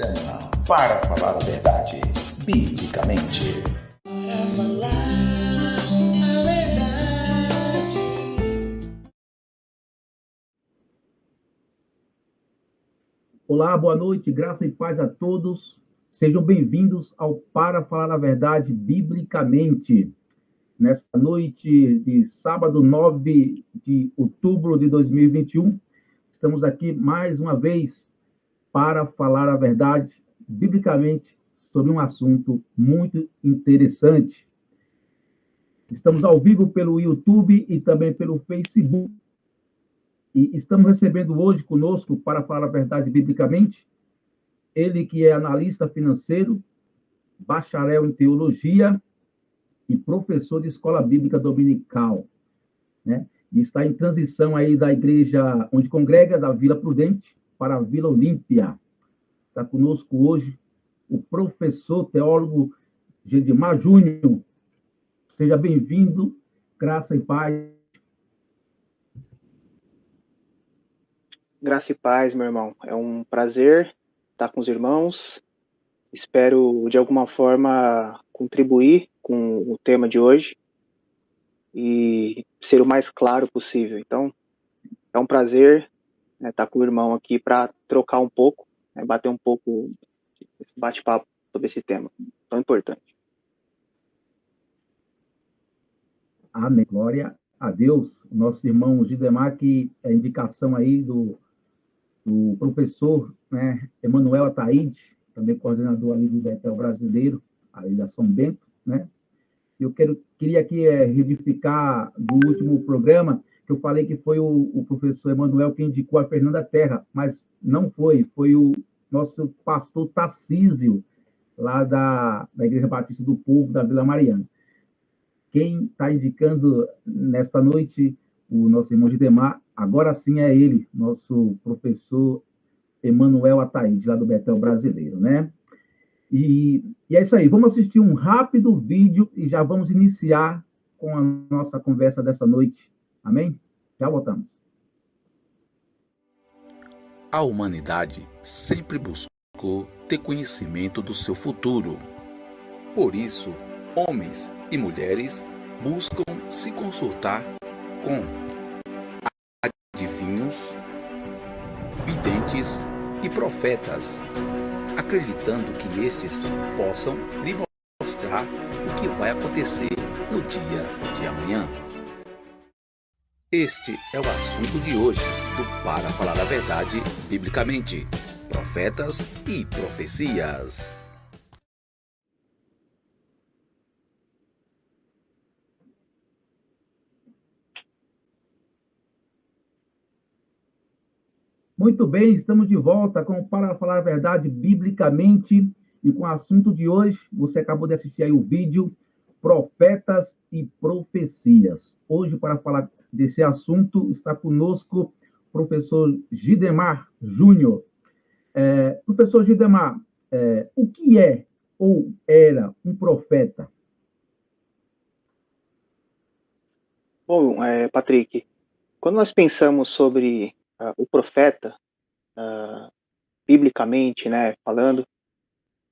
Para falar a verdade, biblicamente. Para falar a verdade. Olá, boa noite, graça e paz a todos. Sejam bem-vindos ao Para Falar a Verdade Biblicamente. Nesta noite de sábado, 9 de outubro de 2021, estamos aqui mais uma vez para falar a verdade biblicamente sobre um assunto muito interessante. Estamos ao vivo pelo YouTube e também pelo Facebook. E estamos recebendo hoje conosco, para falar a verdade biblicamente, ele que é analista financeiro, bacharel em teologia e professor de escola bíblica dominical, né? E está em transição aí da igreja onde congrega, da Vila Prudente, para a Vila Olímpia. Está conosco hoje o professor teólogo Gedimar Júnior. Seja bem-vindo, graça e paz. Graça e paz, meu irmão. É um prazer estar com os irmãos. Espero, de alguma forma, contribuir com o tema de hoje e ser o mais claro possível. Então, é um prazer, né, estar com o irmão aqui para trocar um pouco, né, bater um pouco, bate-papo sobre esse tema tão importante. Amém. Glória a Deus. Nosso irmão Gidemar, que é indicação aí do professor, né, Emanuel Ataíde, também coordenador ali do Betel Brasileiro, ali da São Bento, né? Eu queria aqui retificar do último programa, que eu falei que foi o professor Emanuel que indicou a Fernanda Terra, mas não foi o nosso pastor Tarcísio, lá da Igreja Batista do Povo, da Vila Mariana. Quem está indicando nesta noite o nosso irmão Gidemar, agora sim é ele, nosso professor Emanuel Ataíde, lá do Betel Brasileiro, né? E é isso aí, vamos assistir um rápido vídeo e já vamos iniciar com a nossa conversa dessa noite. Amém? Já voltamos. A humanidade sempre buscou ter conhecimento do seu futuro. Por isso, homens e mulheres buscam se consultar com adivinhos, videntes e profetas, acreditando que estes possam lhe mostrar o que vai acontecer no dia de amanhã. Este é o assunto de hoje do Para Falar a Verdade Biblicamente, Profetas e Profecias. Muito bem, estamos de volta com Para Falar a Verdade Biblicamente e com o assunto de hoje, você acabou de assistir aí o vídeo Profetas e Profecias. Hoje, para falar desse assunto, está conosco o professor Gidemar Júnior. Professor Gidemar, o que é ou era um profeta? Bom, Patrick, quando nós pensamos sobre o profeta, biblicamente, né, falando,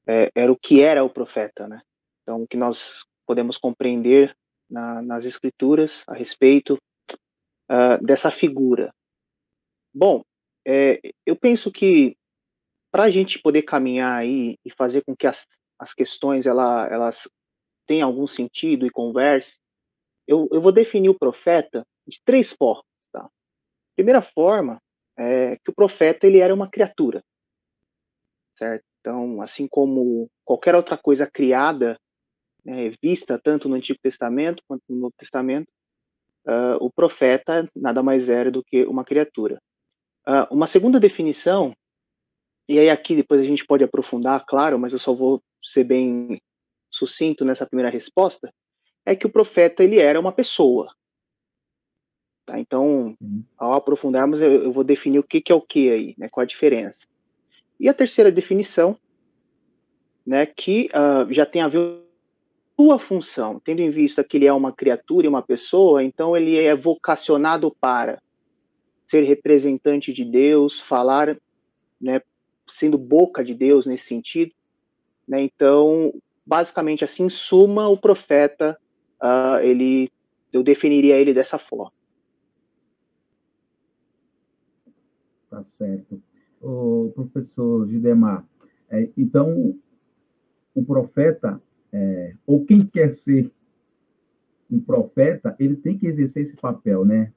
era o que era o profeta, né? Então, o que nós podemos compreender nas escrituras a respeito dessa figura. Bom, eu penso que para a gente poder caminhar aí e fazer com que as questões elas tenham algum sentido e converse, eu vou definir o profeta de três formas. Tá? Primeira forma é que o profeta ele era uma criatura, certo? Então, assim como qualquer outra coisa criada, vista tanto no Antigo Testamento quanto no Novo Testamento, o profeta nada mais era do que uma criatura. Uma segunda definição, e aí aqui depois a gente pode aprofundar, claro, mas eu só vou ser bem sucinto nessa primeira resposta, é que o profeta ele era uma pessoa. Tá? Então, ao aprofundarmos, eu vou definir o que é o que aí, né? Qual a diferença. E a terceira definição, né, que já tem a ver com a sua função, tendo em vista que ele é uma criatura e uma pessoa, então ele é vocacionado para ser representante de Deus, falar, né, sendo boca de Deus nesse sentido, né? Então, basicamente, assim, em suma, o profeta, eu definiria ele dessa forma. Tá certo. O professor Gidemar, então, o profeta, ou quem quer ser um profeta, ele tem que exercer esse papel, né?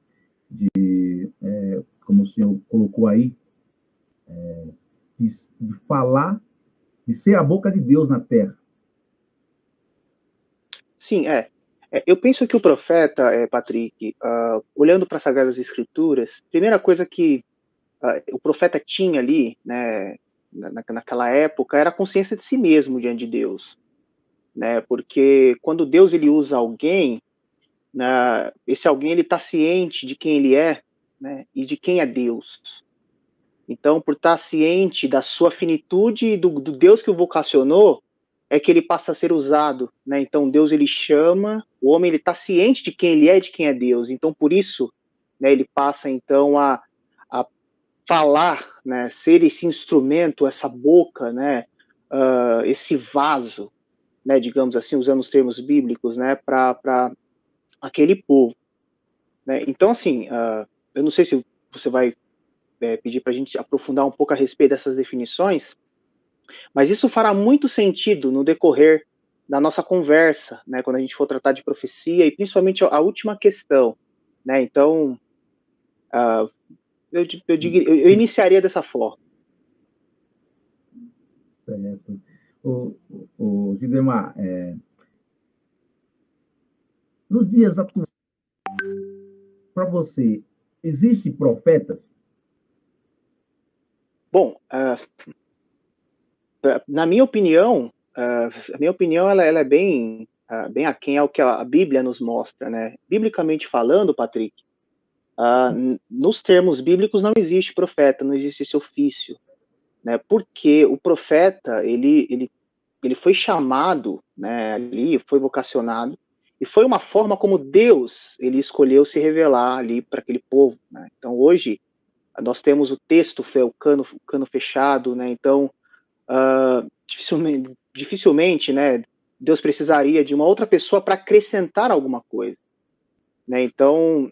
Como o senhor colocou aí, de falar, de ser a boca de Deus na terra. Sim, eu penso que o profeta, Patrick, olhando para as Sagradas Escrituras, primeira coisa que o profeta tinha ali, né, naquela época, era a consciência de si mesmo diante de Deus, né? Porque quando Deus ele usa alguém, né, esse alguém ele está ciente de quem ele é, né, e de quem é Deus. Então, por estar ciente da sua finitude e do Deus que o vocacionou, é que ele passa a ser usado, né? Então, Deus ele chama, o homem ele está ciente de quem ele é e de quem é Deus. Então, por isso, né, ele passa então a falar, né, ser esse instrumento, essa boca, né, esse vaso, né, digamos assim, usando os termos bíblicos, né, para aquele povo, né? Então, assim, eu não sei se você vai pedir para a gente aprofundar um pouco a respeito dessas definições, mas isso fará muito sentido no decorrer da nossa conversa, né, quando a gente for tratar de profecia e principalmente a última questão, né? Então, eu iniciaria dessa forma. Certo. O Gidemar, nos dias atuais, para você, existem profetas? Bom, na minha opinião, a minha opinião ela é bem aquém ao que a Bíblia nos mostra, né? Biblicamente falando, Patrick, nos termos bíblicos não existe profeta, não existe esse ofício, né? Porque o profeta ele foi chamado, né? Ali foi vocacionado e foi uma forma como Deus ele escolheu se revelar ali para aquele povo, né? Então hoje nós temos o texto, o cano fechado, né? Então dificilmente, né, Deus precisaria de uma outra pessoa para acrescentar alguma coisa, né? Então,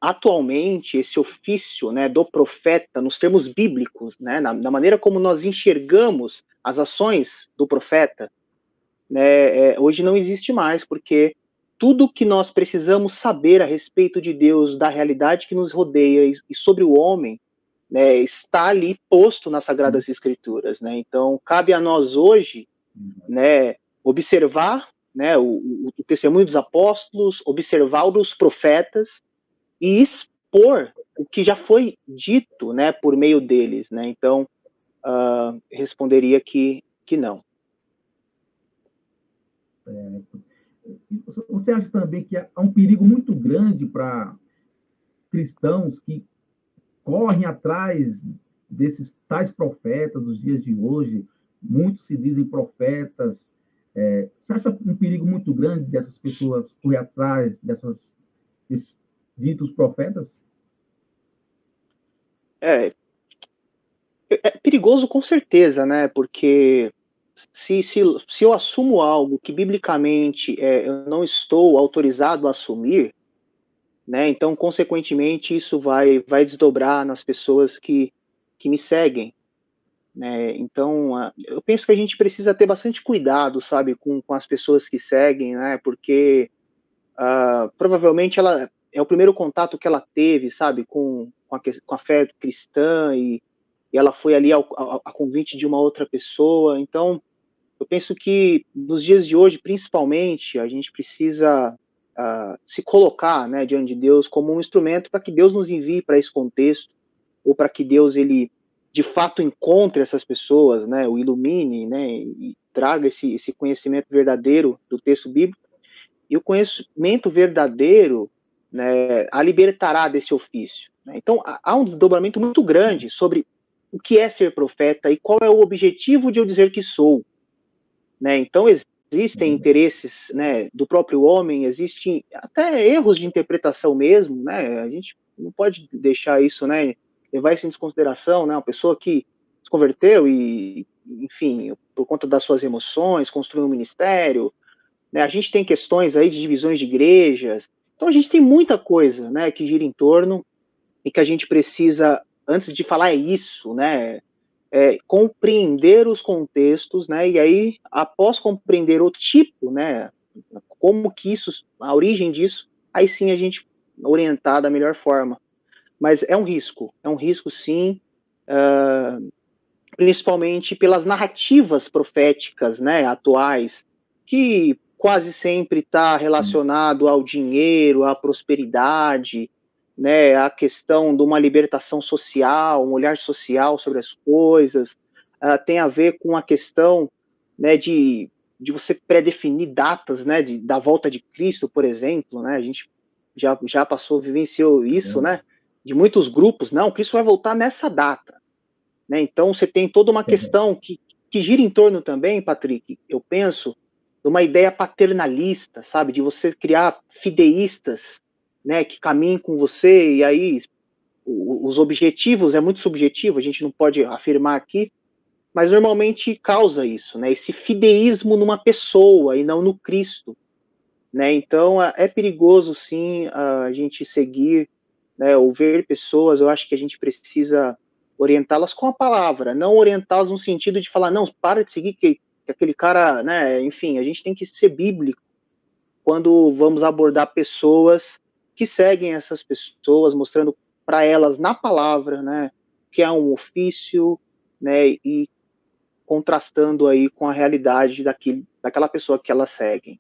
atualmente, esse ofício, né, do profeta, nos termos bíblicos, né, na maneira como nós enxergamos as ações do profeta, né, hoje não existe mais, porque tudo que nós precisamos saber a respeito de Deus, da realidade que nos rodeia e sobre o homem, né, está ali posto nas Sagradas Escrituras, né? Então, cabe a nós hoje, né, observar, né, o testemunho dos apóstolos, observar o dos profetas e expor o que já foi dito, né, por meio deles, né? Então, responderia que não. Você acha também que há um perigo muito grande para cristãos que correm atrás desses tais profetas dos dias de hoje? Muitos se dizem profetas. Você acha um perigo muito grande dessas pessoas correr atrás desses ditos profetas? É, é perigoso com certeza, né? Porque se eu assumo algo que biblicamente eu não estou autorizado a assumir, né? Então, consequentemente, isso vai desdobrar nas pessoas que me seguem, né? Então, eu penso que a gente precisa ter bastante cuidado, sabe, com as pessoas que seguem, né? Porque provavelmente ela é o primeiro contato que ela teve, sabe, com a fé cristã e ela foi ali a convite de uma outra pessoa. Então, eu penso que nos dias de hoje, principalmente, a gente precisa se colocar, né, diante de Deus como um instrumento para que Deus nos envie para esse contexto, ou para que Deus ele de fato encontre essas pessoas, né, o ilumine, né, e traga esse conhecimento verdadeiro do texto bíblico. E o conhecimento verdadeiro, né, a libertará desse ofício, né? Então há um desdobramento muito grande sobre o que é ser profeta e qual é o objetivo de eu dizer que sou, né? Então existem interesses, né, do próprio homem, existem até erros de interpretação mesmo, né? A gente não pode deixar isso, né, levar isso em desconsideração, né? Uma pessoa que converteu e, enfim, por conta das suas emoções, construiu um ministério, né? A gente tem questões aí de divisões de igrejas, então a gente tem muita coisa, né, que gira em torno e que a gente precisa, antes de falar isso, né, compreender os contextos, né, e aí, após compreender o tipo, né, como que isso, a origem disso, aí sim a gente orientar da melhor forma. Mas é um risco sim, principalmente pelas narrativas proféticas, né, atuais, que quase sempre está relacionado ao dinheiro, à prosperidade, né, à questão de uma libertação social, um olhar social sobre as coisas, tem a ver com a questão, né, de você pré-definir datas, né, da volta de Cristo, por exemplo, né, a gente já passou, vivenciou isso, né, de muitos grupos, não, Cristo vai voltar nessa data, né? Então, você tem toda uma questão que gira em torno também, Patrick, eu penso, de uma ideia paternalista, sabe? De você criar fideístas, né, que caminhem com você, e aí os objetivos é muito subjetivo, a gente não pode afirmar aqui, mas normalmente causa isso, né? Esse fideísmo numa pessoa e não no Cristo, né? Então, é perigoso, sim, a gente seguir, né, ou ver pessoas, eu acho que a gente precisa orientá-las com a palavra, não orientá-las no sentido de falar, não, para de seguir que aquele cara, né, enfim, a gente tem que ser bíblico quando vamos abordar pessoas que seguem essas pessoas, mostrando para elas na palavra, né, que é um ofício, né, e contrastando aí com a realidade daquela pessoa que elas seguem.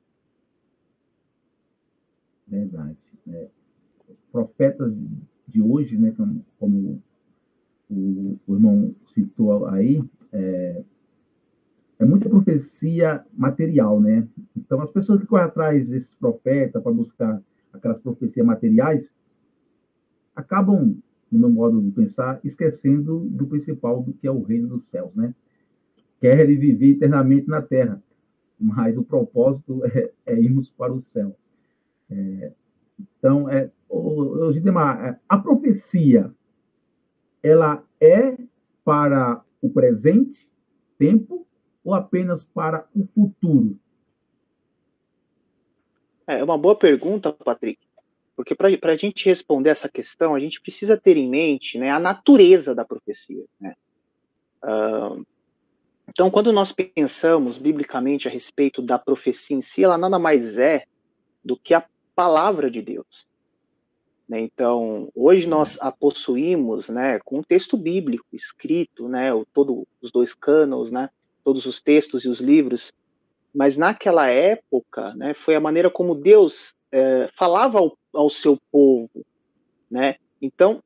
Verdade. Profetas de hoje, né, como o irmão citou aí, é muita profecia material, né? Então, as pessoas que correm atrás desses profetas para buscar aquelas profecias materiais acabam, no meu modo de pensar, esquecendo do principal, do que é o reino dos céus, né? Querem viver eternamente na terra, mas o propósito é irmos para o céu. Então, a profecia, ela é para o presente tempo ou apenas para o futuro? É uma boa pergunta, Patrick, porque para a gente responder essa questão, a gente precisa ter em mente, né, a natureza da profecia, né? Então, quando nós pensamos biblicamente a respeito da profecia em si, ela nada mais é do que a palavra de Deus, né? Então, hoje nós a possuímos, né, com um texto bíblico escrito, né, todos os dois cânones, né, todos os textos e os livros, mas naquela época, né, foi a maneira como Deus falava ao seu povo, né? Então,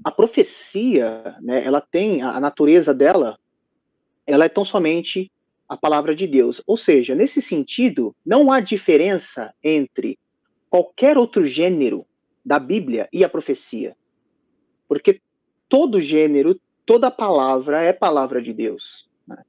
a profecia, né, ela tem a natureza dela, ela é tão somente a palavra de Deus. Ou seja, nesse sentido, não há diferença entre qualquer outro gênero da Bíblia e a profecia, porque todo gênero, toda palavra é palavra de Deus, né?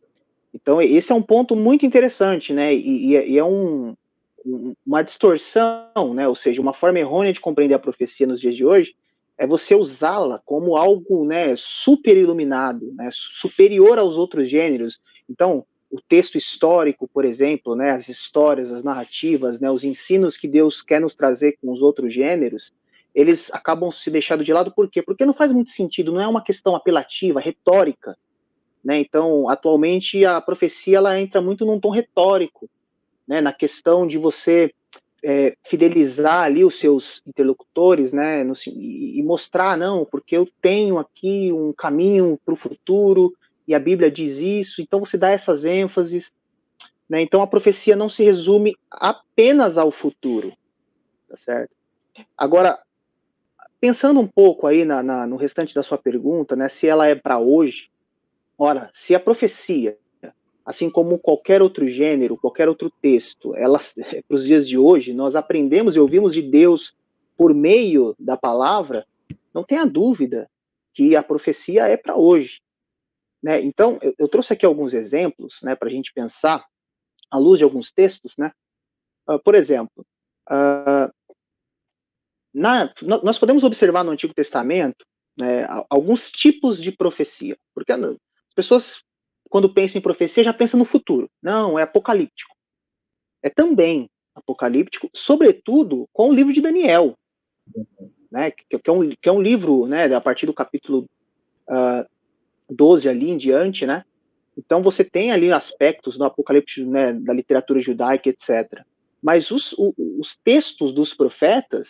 Então, esse é um ponto muito interessante, né? E é uma distorção, né? Ou seja, uma forma errônea de compreender a profecia nos dias de hoje é você usá-la como algo, né, super iluminado, né, superior aos outros gêneros. Então, o texto histórico, por exemplo, né, as histórias, as narrativas, né, os ensinos que Deus quer nos trazer com os outros gêneros, eles acabam se deixando de lado. Por quê? Porque não faz muito sentido, não é uma questão apelativa, retórica, né? Então, atualmente, a profecia ela entra muito num tom retórico, né, na questão de você fidelizar ali os seus interlocutores, né, e mostrar, não, porque eu tenho aqui um caminho para o futuro, e a Bíblia diz isso, então você dá essas ênfases, né? Então a profecia não se resume apenas ao futuro, tá certo? Agora, pensando um pouco aí no restante da sua pergunta, né, se ela é para hoje, ora, se a profecia, assim como qualquer outro gênero, qualquer outro texto, ela, para os dias de hoje, nós aprendemos e ouvimos de Deus por meio da palavra, não tenha dúvida que a profecia é para hoje, né? Então, eu trouxe aqui alguns exemplos, né, para a gente pensar, à luz de alguns textos, né? Por exemplo, nós podemos observar no Antigo Testamento, né, alguns tipos de profecia, porque as pessoas, quando pensam em profecia, já pensam no futuro. Não, é apocalíptico. É também apocalíptico, sobretudo com o livro de Daniel, né, que é um livro, né, a partir do capítulo 12 ali em diante, né? Então você tem ali aspectos do Apocalipse, né, da literatura judaica, etc. Mas os textos dos profetas,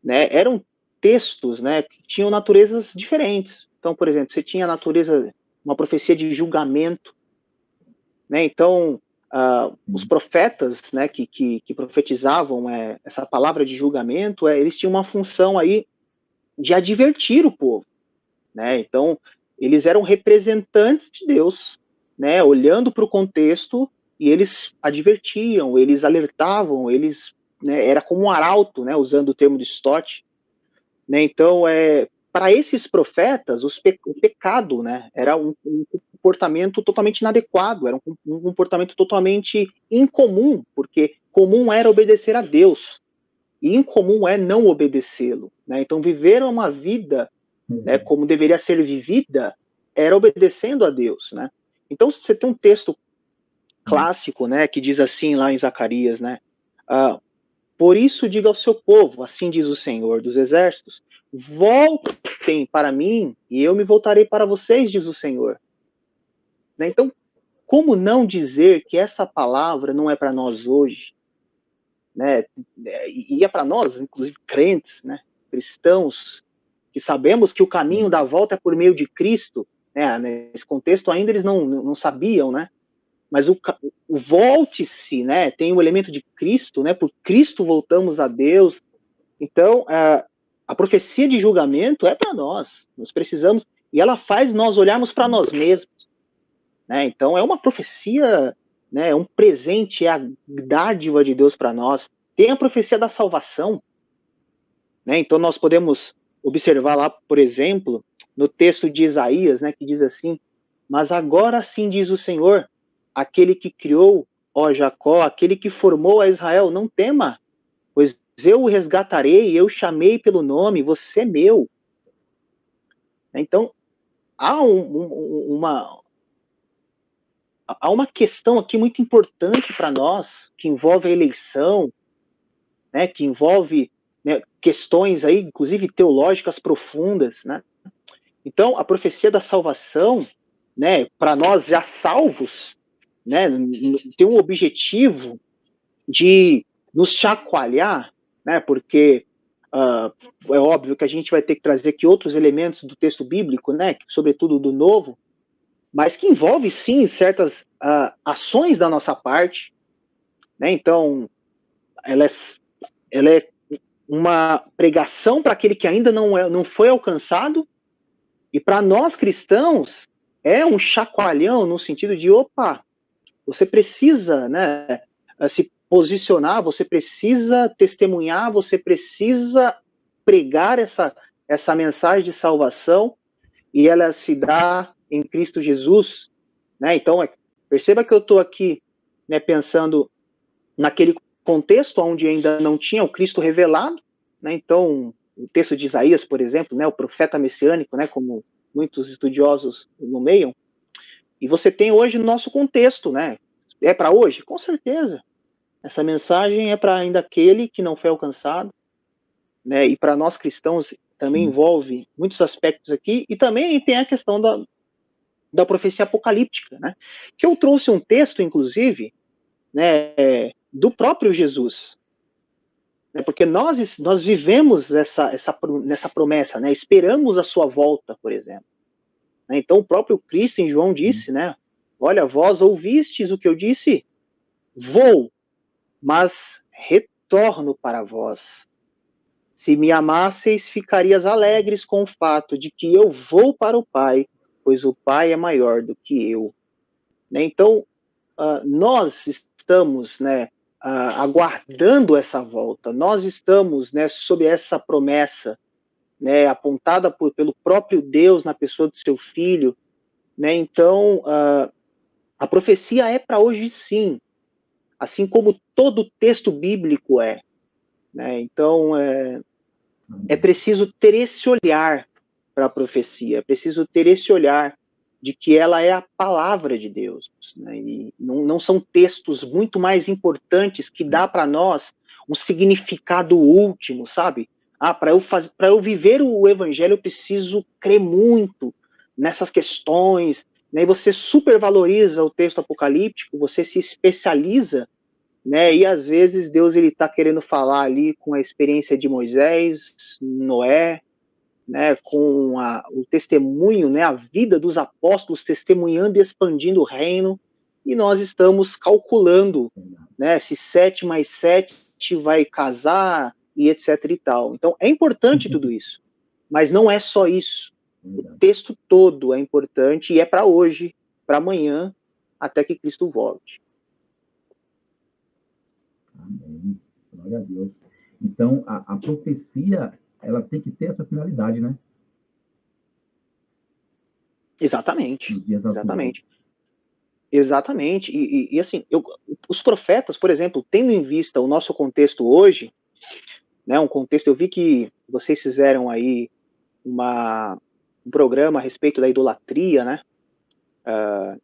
né, eram textos, né, que tinham naturezas diferentes. Então, por exemplo, você tinha a natureza, uma profecia de julgamento, né? Então, os profetas, né, que profetizavam essa palavra de julgamento, eles tinham uma função aí de advertir o povo, né? Então, eles eram representantes de Deus, né, olhando para o contexto, e eles advertiam, eles alertavam, eles, né, era como um arauto, né, usando o termo de Stott, né? Então, para esses profetas, o pecado, né, era um comportamento totalmente inadequado, era um comportamento totalmente incomum, porque comum era obedecer a Deus, e incomum é não obedecê-lo, né? Então, viver uma vida, né, como deveria ser vivida, era obedecendo a Deus, né? Então, você tem um texto clássico, né, que diz assim lá em Zacarias, né? Por isso diga ao seu povo, assim diz o Senhor dos Exércitos, voltem para mim e eu me voltarei para vocês, diz o Senhor. Né? Então, como não dizer que essa palavra não é para nós hoje? Né? E é para nós, inclusive crentes, né? Cristãos, que sabemos que o caminho da volta é por meio de Cristo, né? Nesse contexto ainda eles não sabiam, né? Mas o volte-se, né? Tem o elemento de Cristo, né? Por Cristo voltamos a Deus. Então, a profecia de julgamento é para nós. Nós precisamos, e ela faz nós olharmos para nós mesmos, né? Então, é uma profecia, né? É um presente, é a dádiva de Deus para nós. Tem a profecia da salvação, né? Então, nós podemos observar lá, por exemplo, no texto de Isaías, né? Que diz assim: mas agora sim diz o Senhor, aquele que criou, ó Jacó, aquele que formou a Israel, não tema, pois eu o resgatarei, eu chamei pelo nome, você é meu. Então, há uma questão aqui muito importante para nós, que envolve a eleição, né, que envolve, né, questões aí, inclusive teológicas profundas, né? Então, a profecia da salvação, né, para nós já salvos, né, tem um objetivo de nos chacoalhar, né, porque é óbvio que a gente vai ter que trazer aqui outros elementos do texto bíblico, né, sobretudo do Novo, mas que envolve sim certas ações da nossa parte, né? Então, ela é uma pregação para aquele que ainda não foi alcançado, e para nós cristãos é um chacoalhão no sentido de, opa, você precisa, né, se posicionar, você precisa testemunhar, você precisa pregar essa mensagem de salvação, e ela se dá em Cristo Jesus, né? Então, perceba que eu estou aqui, né, pensando naquele contexto onde ainda não tinha o Cristo revelado, né? Então, o texto de Isaías, por exemplo, né, o profeta messiânico, né, como muitos estudiosos nomeiam, e você tem hoje no nosso contexto, né? É para hoje? Com certeza. Essa mensagem é para ainda aquele que não foi alcançado, né? E para nós cristãos também envolve muitos aspectos aqui, e também tem a questão da profecia apocalíptica, né? Que eu trouxe um texto, inclusive, né, do próprio Jesus, né? Porque nós vivemos nessa promessa, né? Esperamos a sua volta, por exemplo. Então o próprio Cristo em João disse, né? Olha, vós ouvistes o que eu disse? Vou, mas retorno para vós. Se me amasseis, ficarias alegres com o fato de que eu vou para o Pai, pois o Pai é maior do que eu. Né? Então, nós estamos, né, aguardando essa volta, nós estamos, né, sob essa promessa, né, apontada pelo próprio Deus na pessoa do seu Filho. Né? Então, a profecia é para hoje sim, assim como todo texto bíblico é. Né? Então, é preciso ter esse olhar para a profecia, é preciso ter esse olhar de que ela é a palavra de Deus, né? E não são textos muito mais importantes que dá para nós um significado último, sabe? Para eu viver o evangelho, eu preciso crer muito nessas questões, né? E você supervaloriza o texto apocalíptico, você se especializa, né? E às vezes Deus ele está querendo falar ali com a experiência de Moisés, Noé, né, com o testemunho, né, a vida dos apóstolos testemunhando e expandindo o reino, e nós estamos calculando, né, se 7 mais 7 vai casar e etc e tal. Então é importante tudo isso, mas não é só isso. O texto todo é importante e é para hoje, para amanhã, até que Cristo volte. Amém. Glória a Deus. Então, a profecia, ela tem que ter essa finalidade, né? Exatamente. Nos dias atuais. Exatamente. Exatamente. E assim, os profetas, por exemplo, tendo em vista o nosso contexto hoje, né, um contexto, eu vi que vocês fizeram aí um programa a respeito da idolatria, né?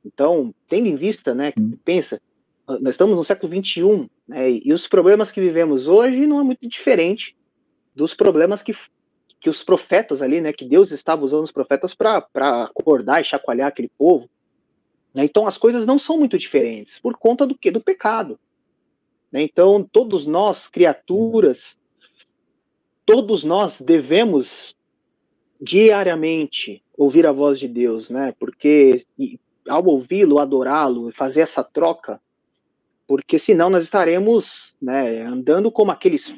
Então, tendo em vista, né, pensa, nós estamos no século XXI, né, e os problemas que vivemos hoje não é muito diferente dos problemas que os profetas ali, né, que Deus estava usando os profetas para acordar e chacoalhar aquele povo. Né? Então, as coisas não são muito diferentes, por conta do quê? Do pecado. Né? Então, todos nós, criaturas, todos nós devemos diariamente ouvir a voz de Deus, né? Porque ao ouvi-lo, adorá-lo e fazer essa troca, porque senão nós estaremos, né, andando como aqueles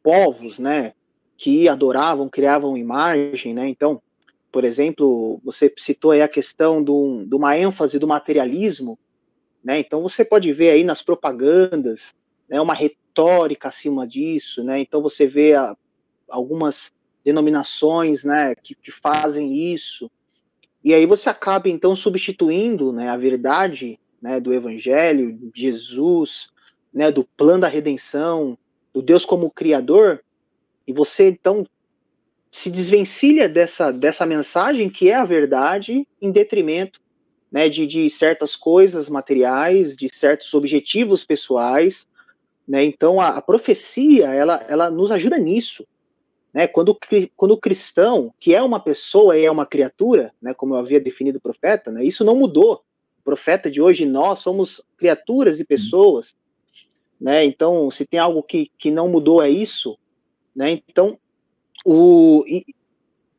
povos, né, que adoravam, criavam imagem, né? Então, por exemplo, você citou aí a questão de uma ênfase do materialismo, né? Então você pode ver aí nas propagandas, né, uma retórica acima disso, né? Então você vê algumas denominações, né, que fazem isso, e aí você acaba então substituindo, né, a verdade, né, do Evangelho, de Jesus, né, do plano da redenção, do Deus como Criador, e você então se desvencilha dessa mensagem que é a verdade em detrimento, né, de certas coisas materiais, de certos objetivos pessoais, né? Então a profecia ela nos ajuda nisso, né? Quando o cristão, que é uma pessoa e é uma criatura, né, como eu havia definido o profeta, né, isso não mudou. O profeta de hoje, nós somos criaturas e pessoas, né? Então se tem algo que não mudou é isso, né? Então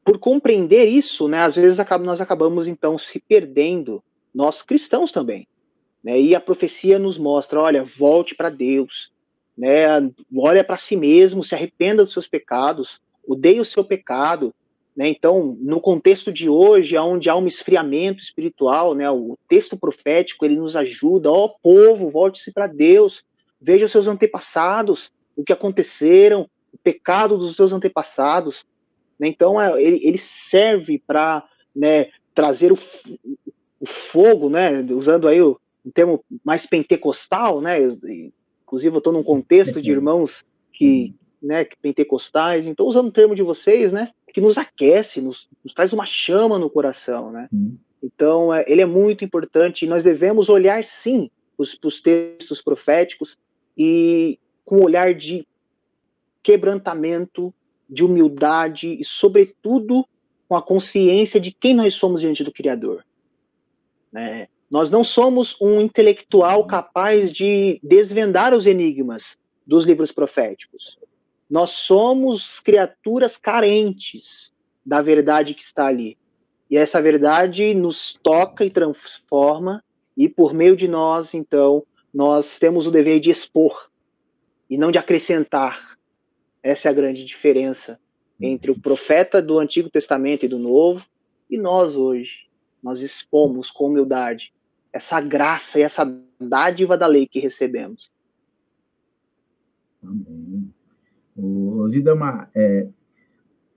por compreender isso, né, às vezes nós acabamos então se perdendo, nós cristãos também, né? E a profecia nos mostra, olha, volte para Deus, né? Olha para si mesmo, se arrependa dos seus pecados, odeie o seu pecado, né? Então, no contexto de hoje, onde há um esfriamento espiritual, né, o texto profético ele nos ajuda, ó povo, volte-se para Deus, veja os seus antepassados, o que aconteceram, o pecado dos seus antepassados, né? Então, ele serve para, né, trazer o fogo, né, usando aí um termo mais pentecostal, né, inclusive eu estou num contexto de irmãos né, pentecostais, então usando o termo de vocês, né, que nos aquece, nos traz uma chama no coração, né. Então, ele é muito importante e nós devemos olhar, sim, os textos proféticos e com um olhar de quebrantamento, de humildade e, sobretudo, com a consciência de quem nós somos diante do Criador. Né? Nós não somos um intelectual capaz de desvendar os enigmas dos livros proféticos. Nós somos criaturas carentes da verdade que está ali. E essa verdade nos toca e transforma, e por meio de nós, então, nós temos o dever de expor e não de acrescentar. Essa é a grande diferença entre o profeta do Antigo Testamento e do Novo e nós hoje. Nós expomos com humildade essa graça e essa dádiva da lei que recebemos. Amém. Gidamar,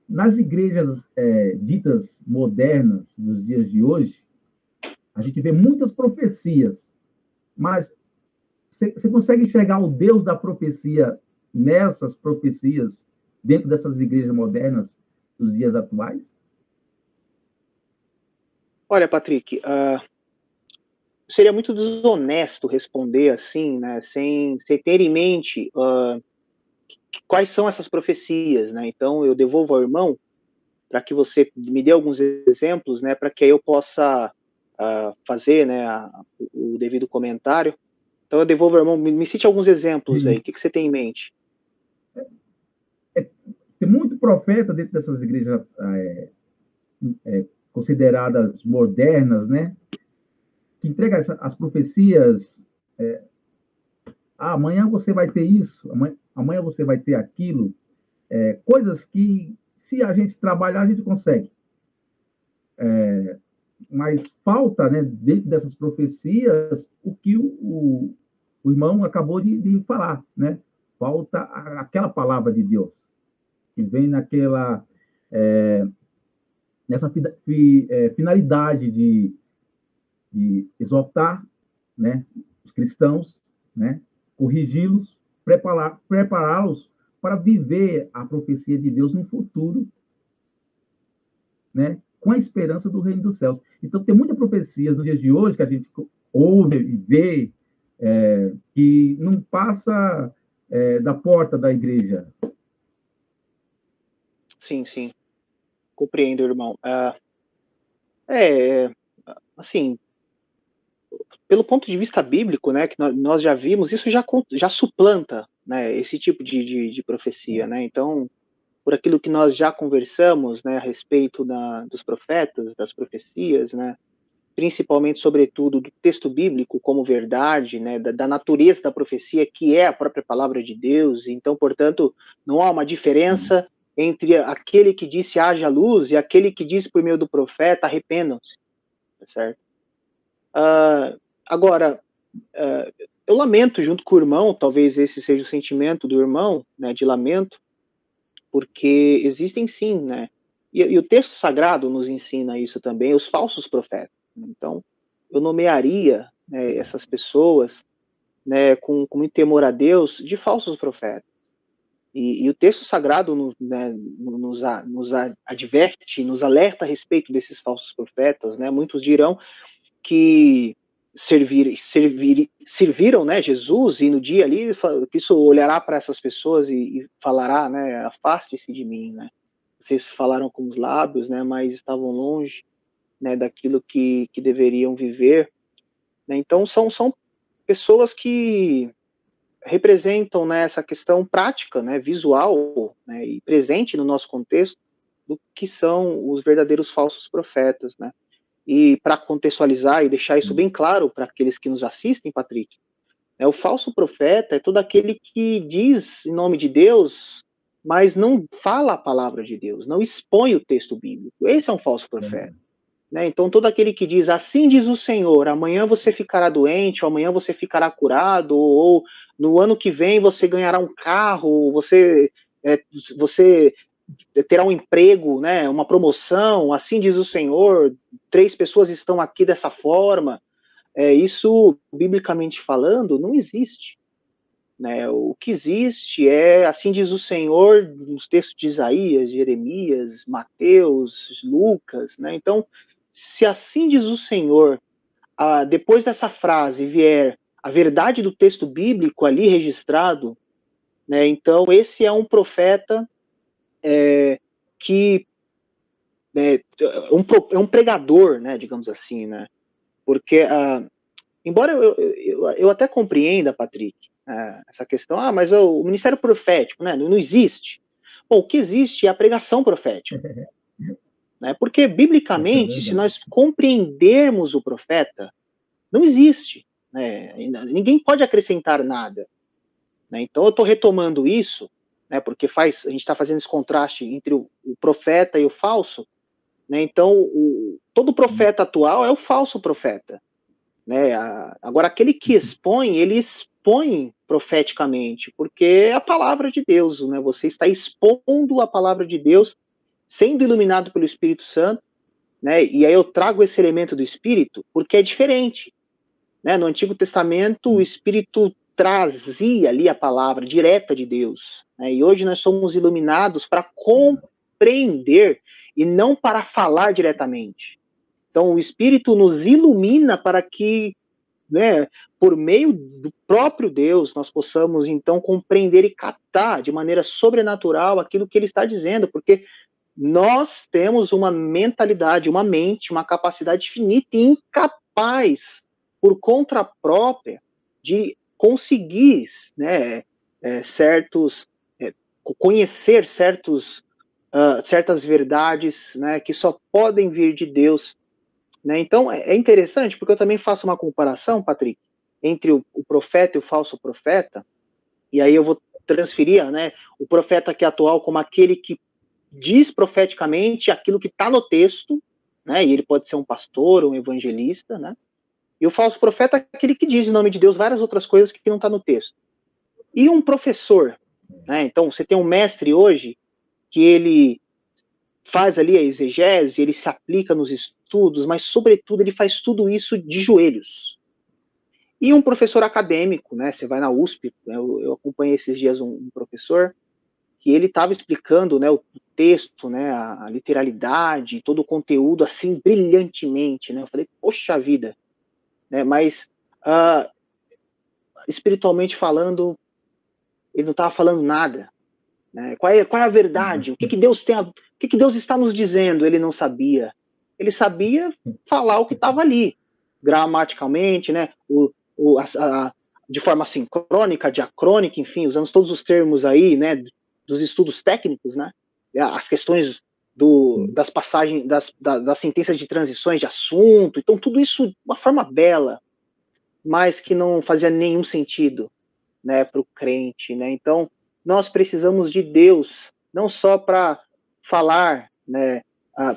nas igrejas ditas modernas dos dias de hoje, a gente vê muitas profecias, mas você consegue enxergar o Deus da profecia nessas profecias, dentro dessas igrejas modernas dos dias atuais? Olha, Patrick, seria muito desonesto responder assim, né, sem ter em mente quais são essas profecias, né? Então, eu devolvo ao irmão para que você me dê alguns exemplos, né, para que aí eu possa fazer, né, o devido comentário. Então, eu devolvo ao irmão, me cite alguns exemplos aí. O que você tem em mente? Tem muito profeta dentro dessas igrejas consideradas modernas, né? Que entrega as profecias. Amanhã você vai ter isso, amanhã você vai ter aquilo. Coisas que, se a gente trabalhar, a gente consegue. Mas falta, né, dentro dessas profecias, o que o irmão acabou de falar, né? Falta aquela palavra de Deus, que vem nessa finalidade de exortar, né, os cristãos, né, corrigi-los, prepará-los para viver a profecia de Deus no futuro, né, com a esperança do reino dos céus. Então, tem muita profecia nos dias de hoje que a gente ouve e vê que não passa da porta da igreja. Sim, sim. Compreendo, irmão. Assim, pelo ponto de vista bíblico, né, que nós já vimos, isso já suplanta, né, esse tipo de profecia, né? Então, por aquilo que nós já conversamos, né, a respeito dos profetas, das profecias, né, principalmente, sobretudo, do texto bíblico como verdade, né, da natureza da profecia, que é a própria palavra de Deus. Então, portanto, não há uma diferença entre aquele que disse haja luz e aquele que disse por meio do profeta arrependam-se, tá certo? Agora, eu lamento junto com o irmão, talvez esse seja o sentimento do irmão, né, de lamento, porque existem sim, né, e o texto sagrado nos ensina isso também, os falsos profetas. Então, eu nomearia, né, essas pessoas, né, com muito temor a Deus, de falsos profetas. E o texto sagrado nos adverte, nos alerta a respeito desses falsos profetas, né? Muitos dirão que serviram, né, Jesus, e no dia ali, Cristo olhará para essas pessoas e falará, né, afaste-se de mim, né? Vocês falaram com os lábios, né, mas estavam longe, né, daquilo que deveriam viver, né? Então, são pessoas que representam, né, essa questão prática, né, visual, né, e presente no nosso contexto do que são os verdadeiros falsos profetas, né? E para contextualizar e deixar isso bem claro para aqueles que nos assistem, Patrick, o falso profeta é todo aquele que diz em nome de Deus, mas não fala a palavra de Deus, não expõe o texto bíblico. Esse é um falso profeta. Né? Então, todo aquele que diz, assim diz o Senhor, amanhã você ficará doente, ou amanhã você ficará curado, ou no ano que vem você ganhará um carro, você terá um emprego, né, uma promoção, assim diz o Senhor, 3 pessoas estão aqui dessa forma. Isso, biblicamente falando, não existe. Né? O que existe é, assim diz o Senhor, nos textos de Isaías, Jeremias, Mateus, Lucas. Né? Então, se assim diz o Senhor, depois dessa frase vier a verdade do texto bíblico ali registrado, né, então esse é um profeta que é um pregador, né, digamos assim, né, porque embora eu até compreenda, Patrick, essa questão, mas o ministério profético, né, não existe. Bom, o que existe é a pregação profética. Né, porque, biblicamente, se nós compreendermos o profeta, não existe. Né, ninguém pode acrescentar nada. Né, então, eu estou retomando isso, né, porque a gente está fazendo esse contraste entre o profeta e o falso. Né, então, todo profeta atual é o falso profeta. Né? Agora, aquele que expõe, ele expõe profeticamente, porque é a palavra de Deus, né? Você está expondo a palavra de Deus, sendo iluminado pelo Espírito Santo, né? E aí eu trago esse elemento do Espírito, porque é diferente. Né? No Antigo Testamento, o Espírito trazia ali a palavra direta de Deus, né? E hoje nós somos iluminados para compreender e não para falar diretamente. Então, o Espírito nos ilumina para que, né, por meio do próprio Deus, nós possamos, então, compreender e captar de maneira sobrenatural aquilo que ele está dizendo, porque nós temos uma mentalidade, uma mente, uma capacidade finita e incapaz, por conta própria, de conseguir, né, conhecer certas verdades, né, que só podem vir de Deus, né? Então é interessante porque eu também faço uma comparação, Patrick, entre o profeta e o falso profeta, e aí eu vou transferir, né, o profeta que é atual como aquele que diz profeticamente aquilo que está no texto, né, e ele pode ser um pastor, um evangelista, né, e o falso profeta é aquele que diz em nome de Deus várias outras coisas que não está no texto. E um professor, né, então você tem um mestre hoje que ele faz ali a exegese, ele se aplica nos estudos, mas sobretudo ele faz tudo isso de joelhos. E um professor acadêmico, né, você vai na USP, né, eu acompanhei esses dias um professor que ele estava explicando, né, o texto, né, a literalidade, todo o conteúdo assim brilhantemente, né? Eu falei, poxa vida, né? Mas espiritualmente falando, ele não estava falando nada, né? Qual é a verdade? O que Deus tem? O que Deus está nos dizendo? Ele não sabia. Ele sabia falar o que estava ali, gramaticalmente, né? De forma sincrônica, diacrônica, enfim, usando todos os termos aí, né? Dos estudos técnicos, né? As questões das passagens, das sentenças de transições de assunto, então tudo isso de uma forma bela, mas que não fazia nenhum sentido, né, para o crente, né? Então nós precisamos de Deus não só para falar, né,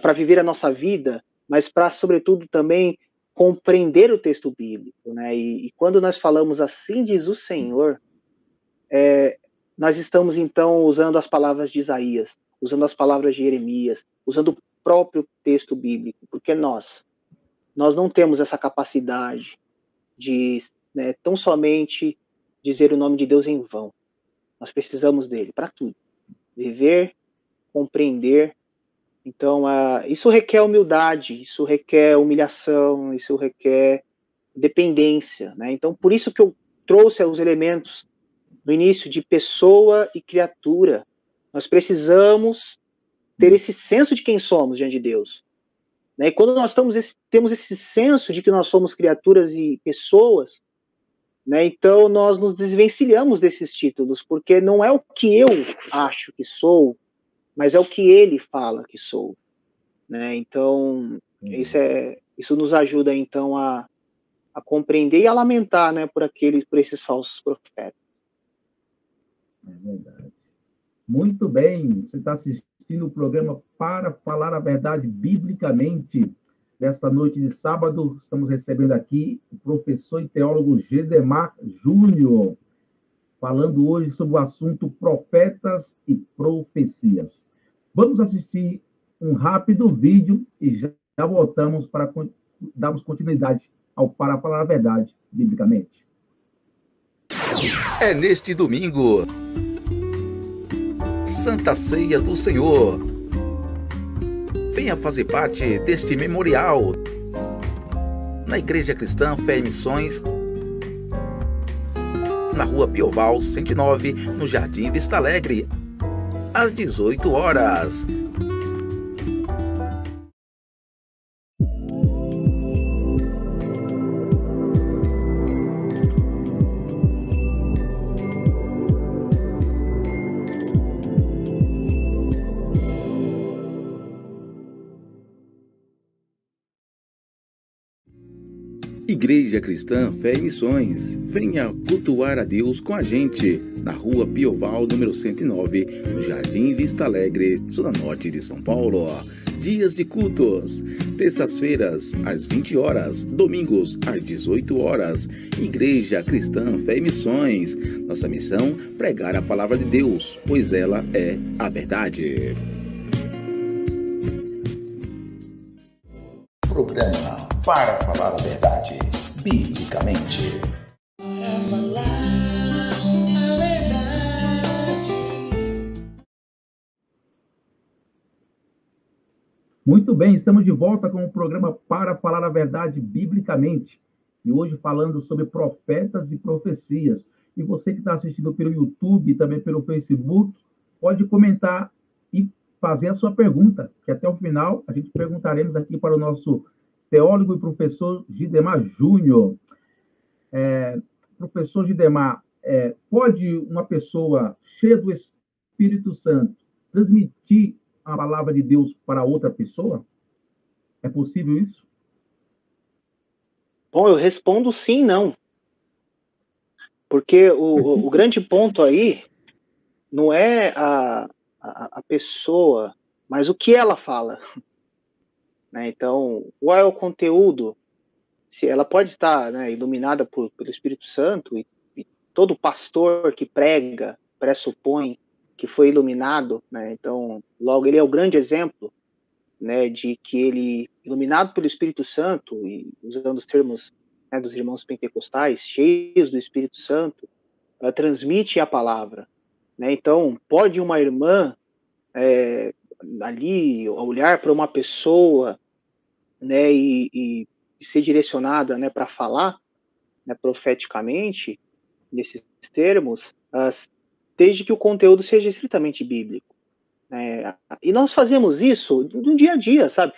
para viver a nossa vida, mas para, sobretudo, também compreender o texto bíblico, né? E quando nós falamos assim diz o Senhor, nós estamos, então, usando as palavras de Isaías, usando as palavras de Jeremias, usando o próprio texto bíblico, porque nós não temos essa capacidade de, né, tão somente dizer o nome de Deus em vão. Nós precisamos dele para tudo. Viver, compreender. Então, isso requer humildade, isso requer humilhação, isso requer dependência, né? Então, por isso que eu trouxe os elementos no início de pessoa e criatura. Nós precisamos ter esse senso de quem somos diante de Deus, né? E quando nós temos esse senso de que nós somos criaturas e pessoas, né, então nós nos desvencilhamos desses títulos, porque não é o que eu acho que sou, mas é o que ele fala que sou, né? Então isso nos ajuda então a compreender e a lamentar, né, por esses falsos profetas. É verdade. Muito bem, você está assistindo o programa Para Falar a Verdade Biblicamente. Nesta noite de sábado, estamos recebendo aqui o professor e teólogo Gedemar Júnior, falando hoje sobre o assunto profetas e profecias. Vamos assistir um rápido vídeo e já voltamos para darmos continuidade ao Para Falar a Verdade Biblicamente. É neste domingo, Santa Ceia do Senhor. Venha fazer parte deste memorial na Igreja Cristã Fé e Missões, na Rua Pioval 109, no Jardim Vista Alegre, às 18 horas. Igreja Cristã Fé e Missões, venha cultuar a Deus com a gente, na Rua Pioval, número 109, no Jardim Vista Alegre, zona norte de São Paulo. Dias de cultos, terças-feiras às 20 horas, domingos às 18 horas. Igreja Cristã Fé e Missões, nossa missão, pregar a palavra de Deus, pois ela é a verdade. Programa Para Falar a Verdade Biblicamente. Para falar a verdade. Muito bem, estamos de volta com o programa Para Falar a Verdade Biblicamente. E hoje falando sobre profetas e profecias. E você que está assistindo pelo YouTube e também pelo Facebook, pode comentar e fazer a sua pergunta, que até o final a gente perguntaremos aqui para o nosso teólogo e professor Gidemar Júnior. Professor Gidemar, pode uma pessoa cheia do Espírito Santo transmitir a palavra de Deus para outra pessoa? É possível isso? Bom, eu respondo sim e não. Porque o grande ponto aí não é a pessoa, mas o que ela fala. Né? Então, qual é o conteúdo? Se ela pode estar, né, iluminada pelo Espírito Santo, e todo pastor que prega pressupõe que foi iluminado, né? Então, logo, ele é o grande exemplo, né, de que ele, iluminado pelo Espírito Santo, e usando os termos, né, dos irmãos pentecostais, cheios do Espírito Santo, transmite a palavra. Né? Então, pode uma irmã ali olhar para uma pessoa, né, e ser direcionada, né, para falar, né, profeticamente, nesses termos, desde que o conteúdo seja estritamente bíblico. E nós fazemos isso no dia a dia, sabe?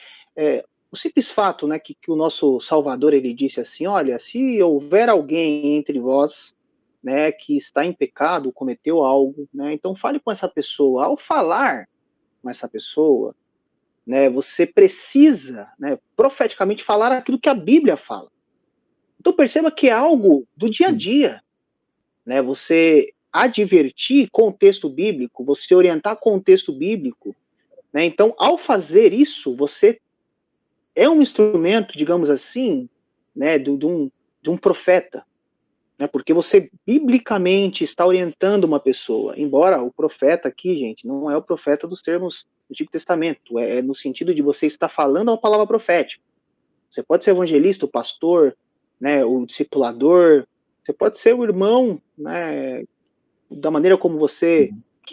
O simples fato, né, que o nosso Salvador, ele disse assim, olha, se houver alguém entre vós, né, que está em pecado, cometeu algo, né, então fale com essa pessoa. Ao falar com essa pessoa, né, você precisa, né, profeticamente falar aquilo que a Bíblia fala. Então perceba que é algo do dia a dia, né? Você advertir com o texto bíblico, você orientar com o texto bíblico, né? Então, ao fazer isso, você é um instrumento, digamos assim, né, de um profeta, né? Porque você biblicamente está orientando uma pessoa. Embora o profeta aqui, gente, não é o profeta dos termos do Antigo Testamento, é no sentido de você estar falando uma palavra profética. Você pode ser evangelista, o pastor, né, o discipulador, você pode ser o irmão, né, da maneira como você,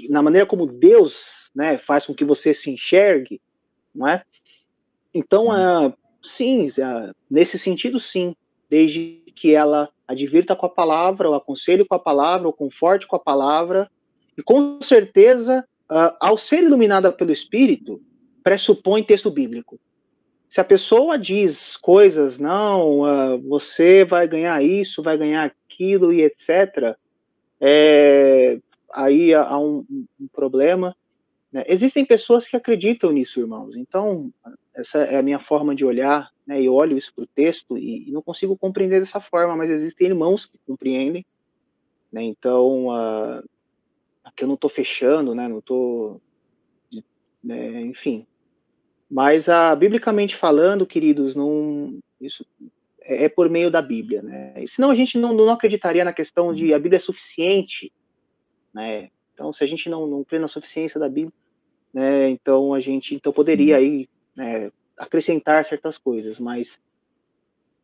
na maneira como Deus, né, faz com que você se enxergue, não é? Então, sim, nesse sentido, sim, desde que ela advirta com a palavra, ou aconselhe com a palavra, ou conforte com a palavra, e com certeza, ao ser iluminada pelo Espírito, pressupõe texto bíblico. Se a pessoa diz coisas, não, você vai ganhar isso, vai ganhar aquilo e etc., aí há um problema. Né? Existem pessoas que acreditam nisso, irmãos. Então, essa é a minha forma de olhar, né? Eu olho isso para o texto e não consigo compreender dessa forma, mas existem irmãos que compreendem. Né? Então, aqui eu não estou fechando, né? Não estou... enfim. Mas, biblicamente falando, queridos, não, isso é por meio da Bíblia. Né? E senão a gente não acreditaria na questão de a Bíblia é suficiente. Né? Então, se a gente não crê na suficiência da Bíblia, né, então a gente poderia aí, né, acrescentar certas coisas, mas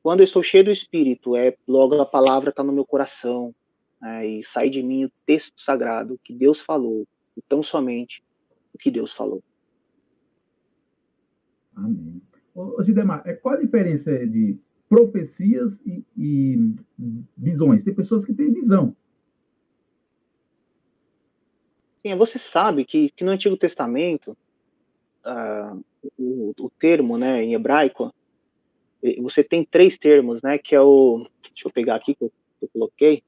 quando eu estou cheio do Espírito, logo a palavra está no meu coração, né, e sai de mim o texto sagrado que Deus falou, e tão somente o que Deus falou. Amém. Ô, Gidemar, qual a diferença de profecias e visões? Tem pessoas que têm visão. Sim, você sabe que no Antigo Testamento, o termo, né, em hebraico, você tem 3 termos, né, que é o... Deixa eu pegar aqui que eu coloquei.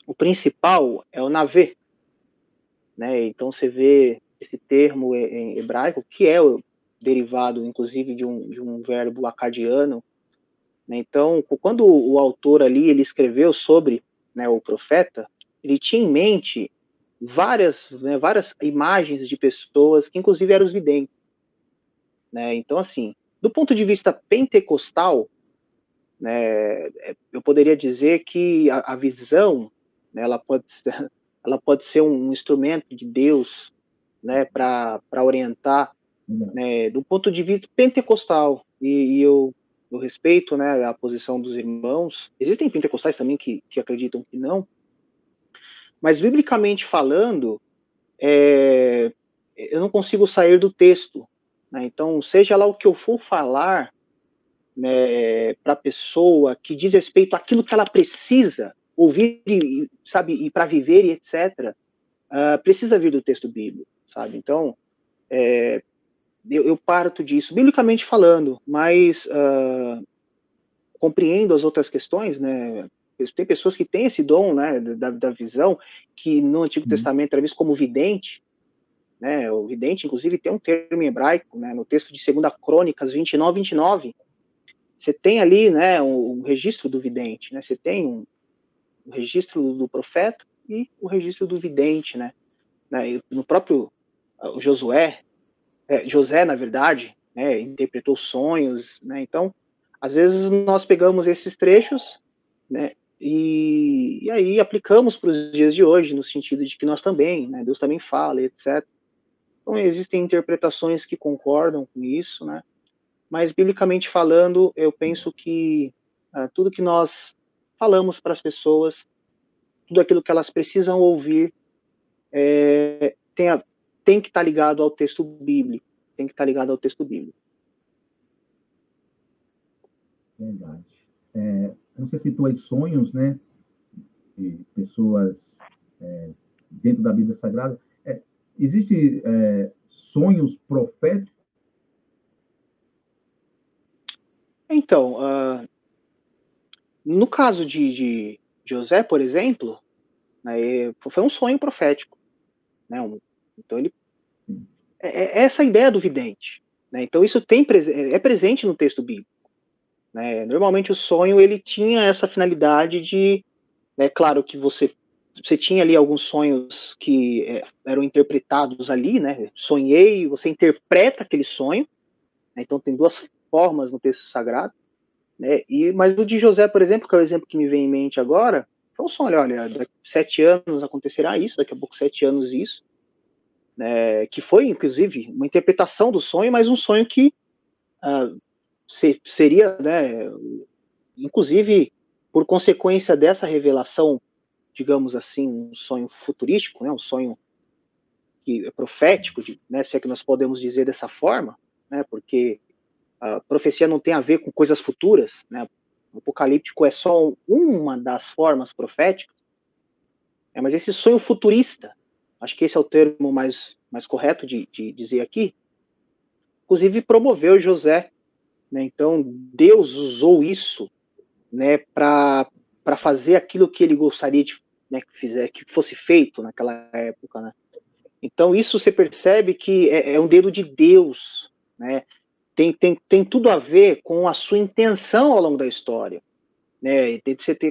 O principal é o navê. Né, então você vê esse termo em hebraico, que é derivado, inclusive, de um verbo acadiano. Né, então, quando o autor ali ele escreveu sobre, né, o profeta, ele tinha em mente várias imagens de pessoas que, inclusive, eram os videntes. Né? Então, assim, do ponto de vista pentecostal, né, eu poderia dizer que a visão, né, ela pode ser um instrumento de Deus, né, para orientar, né, do ponto de vista pentecostal. E eu respeito, né, a posição dos irmãos. Existem pentecostais também que acreditam que não, mas biblicamente falando, eu não consigo sair do texto, né? Então, seja lá o que eu for falar, né, para a pessoa que diz respeito àquilo que ela precisa ouvir, sabe, e para viver e etc., precisa vir do texto bíblico, sabe? Então, eu parto disso, biblicamente falando, mas compreendo as outras questões, né? Tem pessoas que têm esse dom, né, da visão, que no Antigo Testamento era visto como vidente, né? O vidente, inclusive, tem um termo em hebraico, né? No texto de 2 Crônicas 29, você tem ali, né, um registro do vidente, né? Você tem um registro do profeta e o registro do vidente, né? No próprio José, na verdade, né, interpretou sonhos, né? Então, às vezes nós pegamos esses trechos, né, e aí aplicamos para os dias de hoje, no sentido de que nós também, né, Deus também fala, etc. Então, existem interpretações que concordam com isso, né? Mas, biblicamente falando, eu penso que tudo que nós falamos para as pessoas, tudo aquilo que elas precisam ouvir, tem que estar ligado ao texto bíblico. Tem que estar ligado ao texto bíblico. Verdade. Você citou aí sonhos, né? De pessoas dentro da Bíblia Sagrada. Existem sonhos proféticos? Então, no caso de José, por exemplo, né, foi um sonho profético, né? Então ele é essa ideia do vidente, né? Então isso é presente no texto bíblico, né? Normalmente o sonho ele tinha essa finalidade de, né, claro que você tinha ali alguns sonhos que eram interpretados ali, né? Sonhei, você interpreta aquele sonho, né? Então tem duas formas no texto sagrado, né? Mas o de José, por exemplo, que é o exemplo que me vem em mente agora, foi um sonho, olha, daqui a 7 anos acontecerá isso, daqui a pouco 7 anos isso, né? Que foi, inclusive, uma interpretação do sonho, mas um sonho que seria, né, inclusive, por consequência dessa revelação, digamos assim, um sonho futurístico, né, um sonho que é profético, né, se é que nós podemos dizer dessa forma, né, porque a profecia não tem a ver com coisas futuras, né, o apocalíptico é só uma das formas proféticas, mas esse sonho futurista, acho que esse é o termo mais correto de dizer aqui, inclusive promoveu José, né, então Deus usou isso, né, para fazer aquilo que ele gostaria de, né, que fosse feito naquela época, né. Então isso você percebe que é um dedo de Deus, né, tem tudo a ver com a sua intenção ao longo da história, né,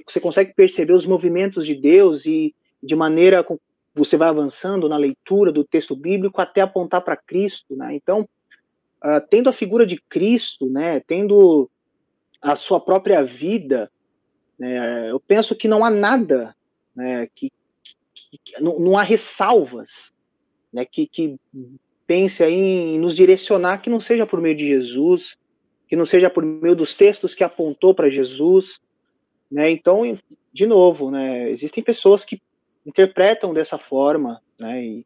você consegue perceber os movimentos de Deus e de maneira com você vai avançando na leitura do texto bíblico até apontar para Cristo, né. Então, tendo a figura de Cristo, né, tendo a sua própria vida, né, eu penso que não há nada, né, não há ressalvas, né, que pense aí em nos direcionar que não seja por meio de Jesus, que não seja por meio dos textos que apontou para Jesus, né. Então, de novo, né, existem pessoas que interpretam dessa forma, né,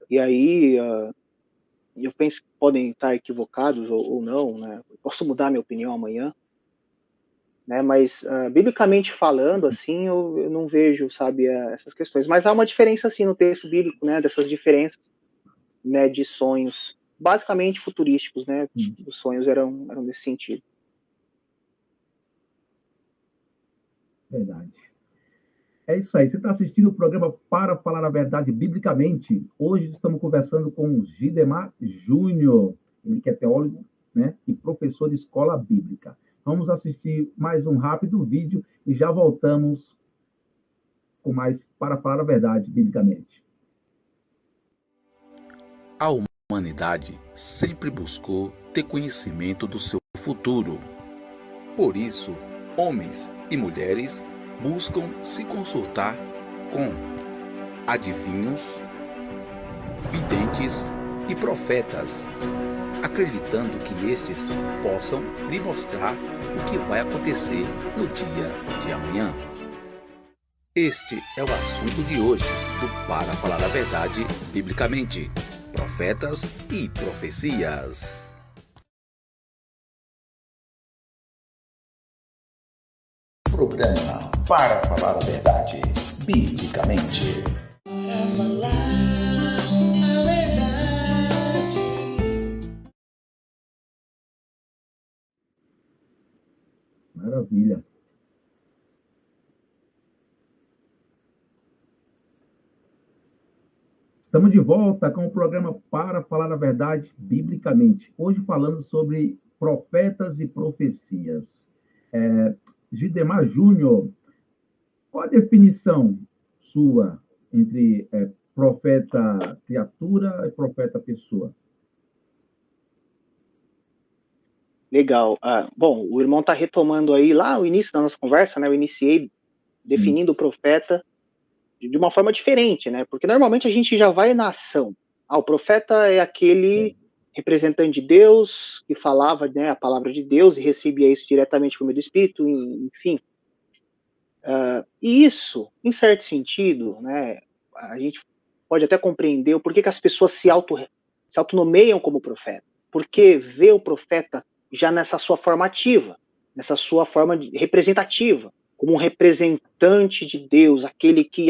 e aí eu penso que podem estar equivocados ou não, né, eu posso mudar minha opinião amanhã, né, mas biblicamente falando, assim, eu não vejo, sabe, essas questões. Mas há uma diferença, assim, no texto bíblico, né, dessas diferenças, né, de sonhos, basicamente futurísticos, né, os sonhos eram nesse sentido. Verdade. É isso aí. Você está assistindo o programa Para Falar a Verdade Biblicamente. Hoje estamos conversando com Gidemar Júnior, ele que é teólogo, né, e professor de escola bíblica. Vamos assistir mais um rápido vídeo e já voltamos com mais Para Falar a Verdade Biblicamente. A humanidade sempre buscou ter conhecimento do seu futuro. Por isso, homens e mulheres buscam se consultar com adivinhos, videntes e profetas, acreditando que estes possam lhe mostrar o que vai acontecer no dia de amanhã. Este é o assunto de hoje do Para Falar a Verdade Biblicamente. profetas e profecias. Programa Para Falar a Verdade, biblicamente. Para falar a verdade. Maravilha. Estamos de volta com o programa Para Falar a Verdade biblicamente. Hoje falando sobre profetas e profecias. Gidemar Júnior, qual a definição sua entre profeta criatura e profeta pessoa? Legal. Bom, o irmão está retomando aí lá o início da nossa conversa, né? Eu iniciei definindo o profeta de uma forma diferente, né? Porque normalmente a gente já vai na ação. O profeta é aquele representante de Deus que falava, né, a palavra de Deus e recebia isso diretamente por meio do Espírito, enfim. E isso, em certo sentido, né, a gente pode até compreender o porquê que as pessoas se autonomeiam como profeta. Porque vê o profeta já nessa sua forma ativa, nessa sua forma representativa, como um representante de Deus, aquele que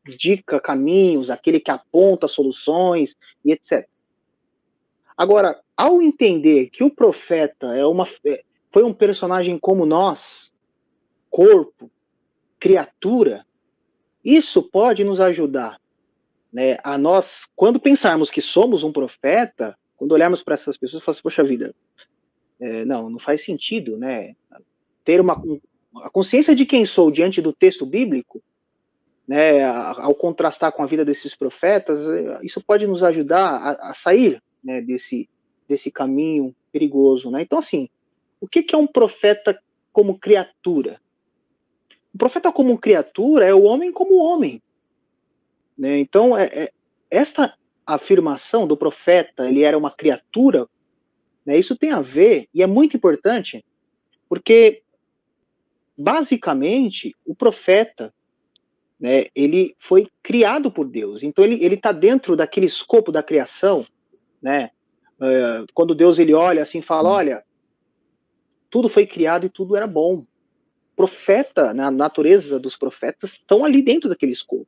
indica caminhos, aquele que aponta soluções e etc. Agora, ao entender que o profeta foi um personagem como nós, corpo, criatura, isso pode nos ajudar, né, a nós, quando pensarmos que somos um profeta, quando olharmos para essas pessoas, falamos, poxa vida, não faz sentido, né, ter a consciência de quem sou diante do texto bíblico, né, ao contrastar com a vida desses profetas, isso pode nos ajudar a sair, né, desse caminho perigoso, né? Então, assim, o que é um profeta como criatura? O profeta como criatura é o homem como homem, né? Então, esta afirmação do profeta, ele era uma criatura, né, isso tem a ver, e é muito importante, porque, basicamente, o profeta, né, ele foi criado por Deus. Então, ele está dentro daquele escopo da criação, né? Quando Deus ele olha assim e fala, olha, tudo foi criado e tudo era bom. Profeta, na natureza dos profetas, estão ali dentro daquele escopo.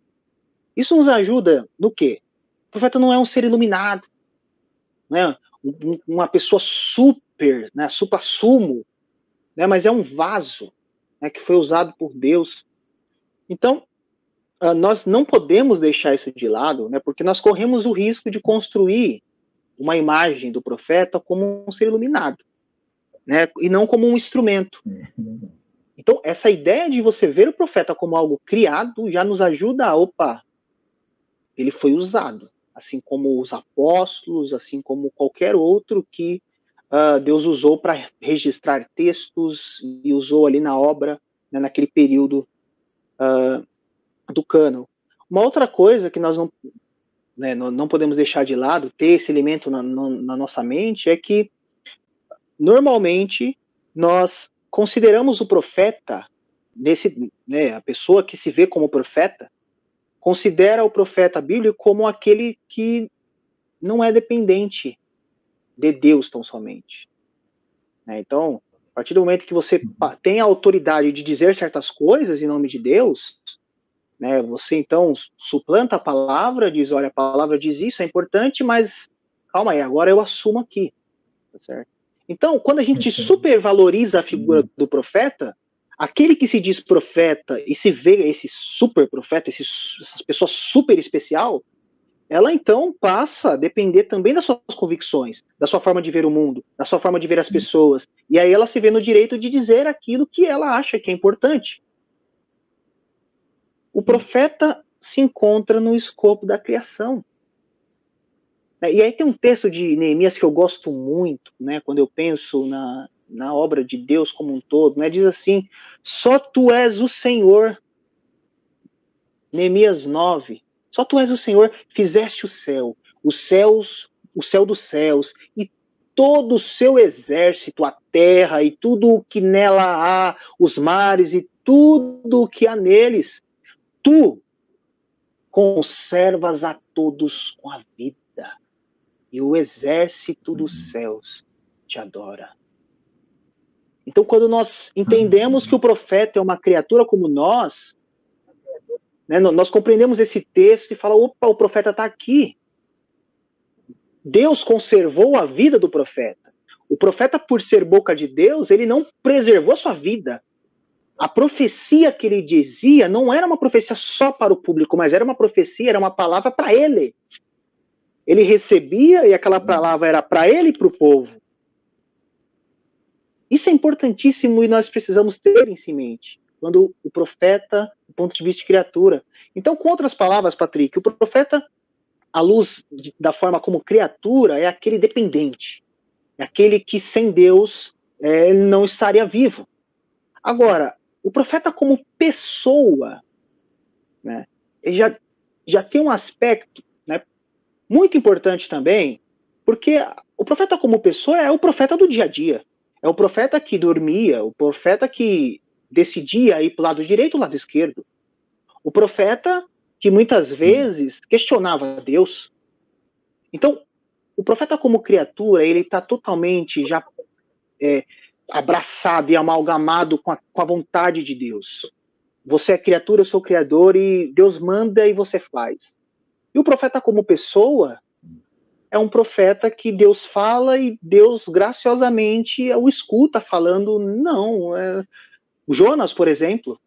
Isso nos ajuda no quê? O profeta não é um ser iluminado, né? Uma pessoa super, né, supra-sumo, né, mas é um vaso, né, que foi usado por Deus. Então, nós não podemos deixar isso de lado, né, porque nós corremos o risco de construir uma imagem do profeta como um ser iluminado, né, e não como um instrumento. Então, essa ideia de você ver o profeta como algo criado já nos ajuda opa, ele foi usado, assim como os apóstolos, assim como qualquer outro que Deus usou para registrar textos e usou ali na obra, né, naquele período do cânon. Uma outra coisa que nós não podemos deixar de lado, ter esse elemento na nossa mente, é que, normalmente, nós consideramos o profeta, a pessoa que se vê como profeta, considera o profeta bíblico como aquele que não é dependente de Deus tão somente. Então, a partir do momento que você tem a autoridade de dizer certas coisas em nome de Deus, né, você então suplanta a palavra, diz, olha, a palavra diz isso, é importante, mas calma aí, agora eu assumo aqui. Tá certo? Então, quando a gente supervaloriza a figura do profeta, aquele que se diz profeta e se vê esse super profeta, essa pessoa super especial, ela então passa a depender também das suas convicções, da sua forma de ver o mundo, da sua forma de ver as pessoas. E aí ela se vê no direito de dizer aquilo que ela acha que é importante. O profeta se encontra no escopo da criação. E aí tem um texto de Neemias que eu gosto muito, né, quando eu penso na obra de Deus como um todo, né, diz assim, só tu és o Senhor, Neemias 9, só tu és o Senhor, fizeste o céu dos céus, e todo o seu exército, a terra, e tudo o que nela há, os mares, e tudo o que há neles, tu conservas a todos com a vida. e o exército dos céus te adora. Então, quando nós entendemos que o profeta é uma criatura como nós, né, nós compreendemos esse texto e falamos, opa, o profeta está aqui. Deus conservou a vida do profeta. O profeta, por ser boca de Deus, ele não preservou sua vida. A profecia que ele dizia não era uma profecia só para o público, mas era uma profecia, era uma palavra para ele. Ele recebia e aquela palavra era para ele e para o povo. Isso é importantíssimo e nós precisamos ter isso em mente. Quando o profeta, do ponto de vista de criatura. Então, com outras palavras, Patrick, o profeta, à luz da forma como criatura, é aquele dependente. É aquele que sem Deus ele não estaria vivo. Agora, o profeta como pessoa, né, ele já tem um aspecto, né, muito importante também, porque o profeta como pessoa é o profeta do dia a dia. É o profeta que dormia, o profeta que decidia ir para o lado direito ou lado esquerdo. O profeta que muitas vezes questionava Deus. Então, o profeta como criatura, ele está totalmente já abraçado e amalgamado com a vontade de Deus. Você é criatura, eu sou criador, e Deus manda e você faz. E o profeta como pessoa é um profeta que Deus fala e Deus graciosamente o escuta falando, não. Jonas, por exemplo,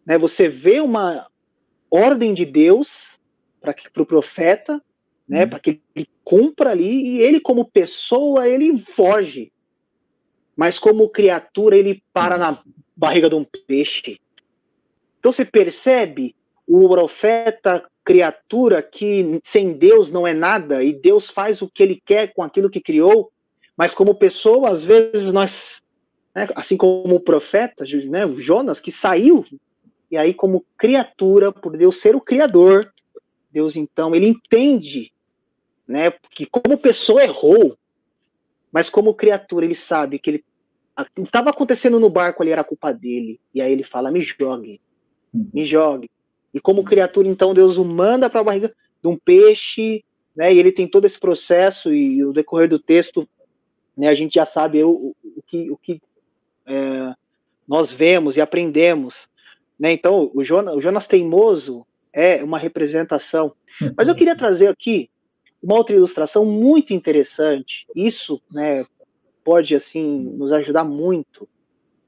né, você vê uma ordem de Deus para o profeta, né, para que ele cumpra ali, e ele como pessoa, ele foge. Mas como criatura, ele para na barriga de um peixe. Então você percebe o profeta criatura que sem Deus não é nada, e Deus faz o que ele quer com aquilo que criou, mas como pessoa, às vezes nós, né, assim como o profeta, né, o Jonas, que saiu, e aí como criatura, por Deus ser o criador, Deus então, ele entende, né, que como pessoa errou, mas como criatura ele sabe que ele estava acontecendo no barco ali, era culpa dele, e aí ele fala, me jogue. E como criatura, então, Deus o manda para a barriga de um peixe, né, e ele tem todo esse processo, e o decorrer do texto, né, a gente já sabe o que nós vemos e aprendemos. Né? Então, o Jonas teimoso é uma representação. Mas eu queria trazer aqui uma outra ilustração muito interessante. Isso, né, pode, assim, nos ajudar muito,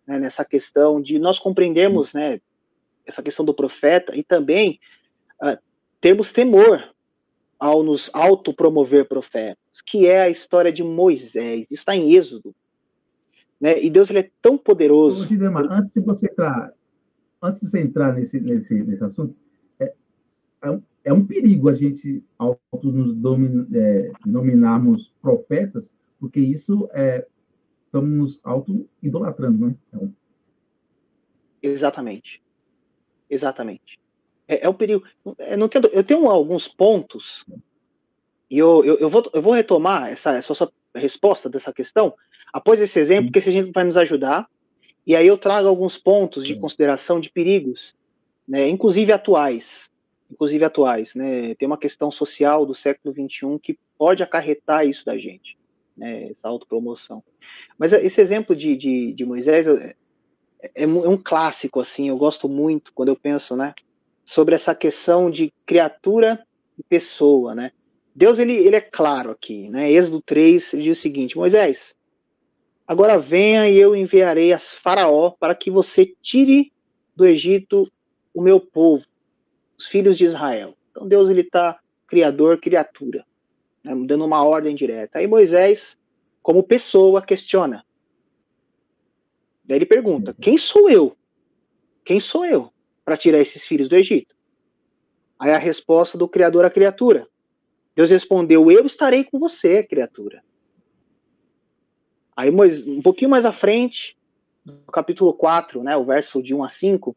né, nessa questão de nós compreendermos, né, essa questão do profeta e também termos temor ao nos autopromover profetas, que é a história de Moisés. Isso está em Êxodo. Né? E Deus, ele é tão poderoso. Ô, Gidemar, antes de você entrar nesse assunto, é um perigo a gente denominarmos profetas, porque isso estamos nos auto-idolatrando, né? Exatamente. É um perigo. Eu tenho alguns pontos, e eu vou retomar essa sua resposta dessa questão após esse exemplo, porque esse exemplo vai nos ajudar, e aí eu trago alguns pontos de consideração de perigos, né, inclusive atuais, né, tem uma questão social do século XXI que pode acarretar isso da gente, né, essa autopromoção. Mas esse exemplo de Moisés é um clássico, assim, eu gosto muito quando eu penso, né, sobre essa questão de criatura e pessoa, né. Deus, ele é claro aqui, né, Êxodo 3, ele diz o seguinte, Moisés, agora venha e eu enviarei a Faraó para que você tire do Egito o meu povo, os filhos de Israel. Então Deus, ele está criador, criatura, né, dando uma ordem direta. Aí Moisés, como pessoa, questiona. Daí ele pergunta, quem sou eu? Quem sou eu para tirar esses filhos do Egito? Aí a resposta do criador à criatura. Deus respondeu, eu estarei com você, criatura. Aí um pouquinho mais à frente, no capítulo 4, né, o verso de 1 a 5,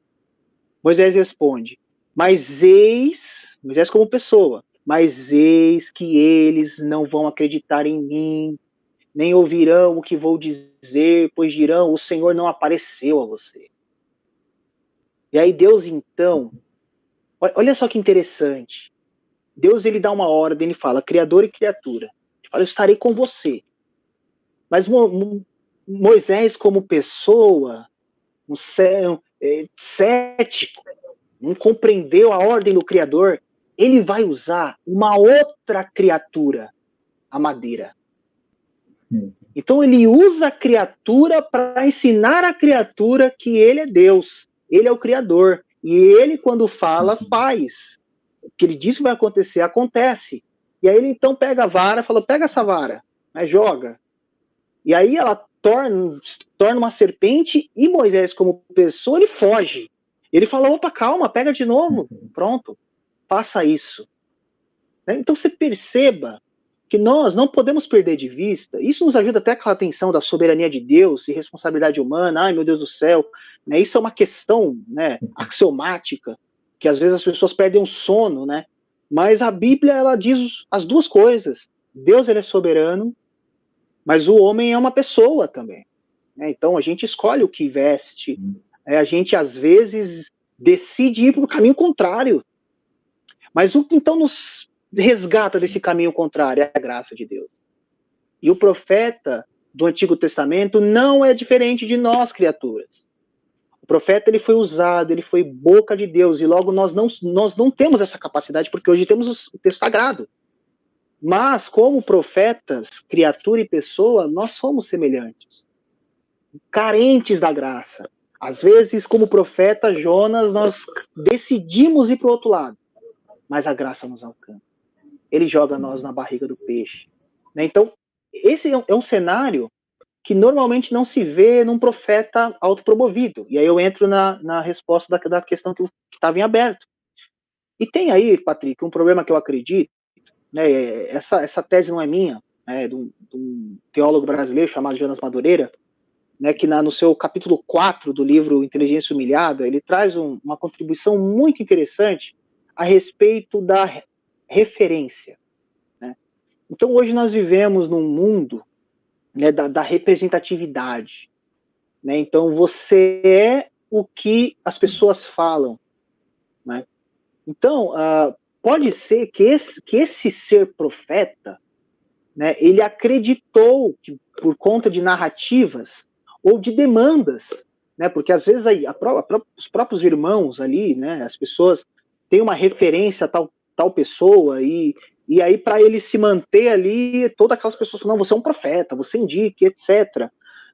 Moisés responde, Moisés como pessoa, mas eis que eles não vão acreditar em mim, nem ouvirão o que vou dizer, pois dirão, o Senhor não apareceu a você. E aí Deus, então, olha só que interessante, Deus, ele dá uma ordem, ele fala, criador e criatura. Ele fala, eu estarei com você. Mas Moisés, como pessoa, cético, não compreendeu a ordem do Criador, ele vai usar uma outra criatura, a madeira. Então ele usa a criatura para ensinar a criatura que ele é Deus, ele é o Criador. E ele, quando fala, faz. O que ele diz que vai acontecer, acontece. E aí ele então pega a vara e fala, pega essa vara, né, joga. E aí ela torna uma serpente e Moisés, como pessoa, ele foge. Ele fala, opa, calma, pega de novo. Pronto, faça isso. Então você perceba que nós não podemos perder de vista, isso nos ajuda até aquela atenção da soberania de Deus e responsabilidade humana, ai meu Deus do céu, né? Isso é uma questão, né, axiomática, que às vezes as pessoas perdem o sono, né? Mas a Bíblia, ela diz as duas coisas. Deus, ele é soberano, mas o homem é uma pessoa também, né? Então a gente escolhe o que veste, a gente às vezes decide ir para o caminho contrário, mas o que então nos resgata desse caminho contrário é a graça de Deus. E o profeta do Antigo Testamento não é diferente de nós, criaturas. O profeta, ele foi usado, ele foi boca de Deus, e logo nós não temos essa capacidade, porque hoje temos o texto sagrado. Mas, como profetas, criatura e pessoa, nós somos semelhantes, carentes da graça. Às vezes, como profeta Jonas, nós decidimos ir para o outro lado, mas a graça nos alcança. Ele joga nós na barriga do peixe. Né? Então, esse é um cenário que normalmente não se vê num profeta autopromovido. E aí eu entro na resposta da questão que estava em aberto. E tem aí, Patrick, um problema que eu acredito, né, essa tese não é minha, né, de um teólogo brasileiro chamado Jonas Madureira, né, que no seu capítulo 4 do livro Inteligência Humilhada, ele traz uma contribuição muito interessante a respeito da referência. Né? Então, hoje nós vivemos num mundo, né, da representatividade. Né? Então, você é o que as pessoas falam. Né? Então, pode ser que esse ser profeta, né, ele acreditou que, por conta de narrativas ou de demandas, né, porque às vezes os próprios irmãos ali, né, as pessoas têm uma referência a tal pessoa, e aí para ele se manter ali, todas aquelas pessoas falam, não, você é um profeta, você indica, etc.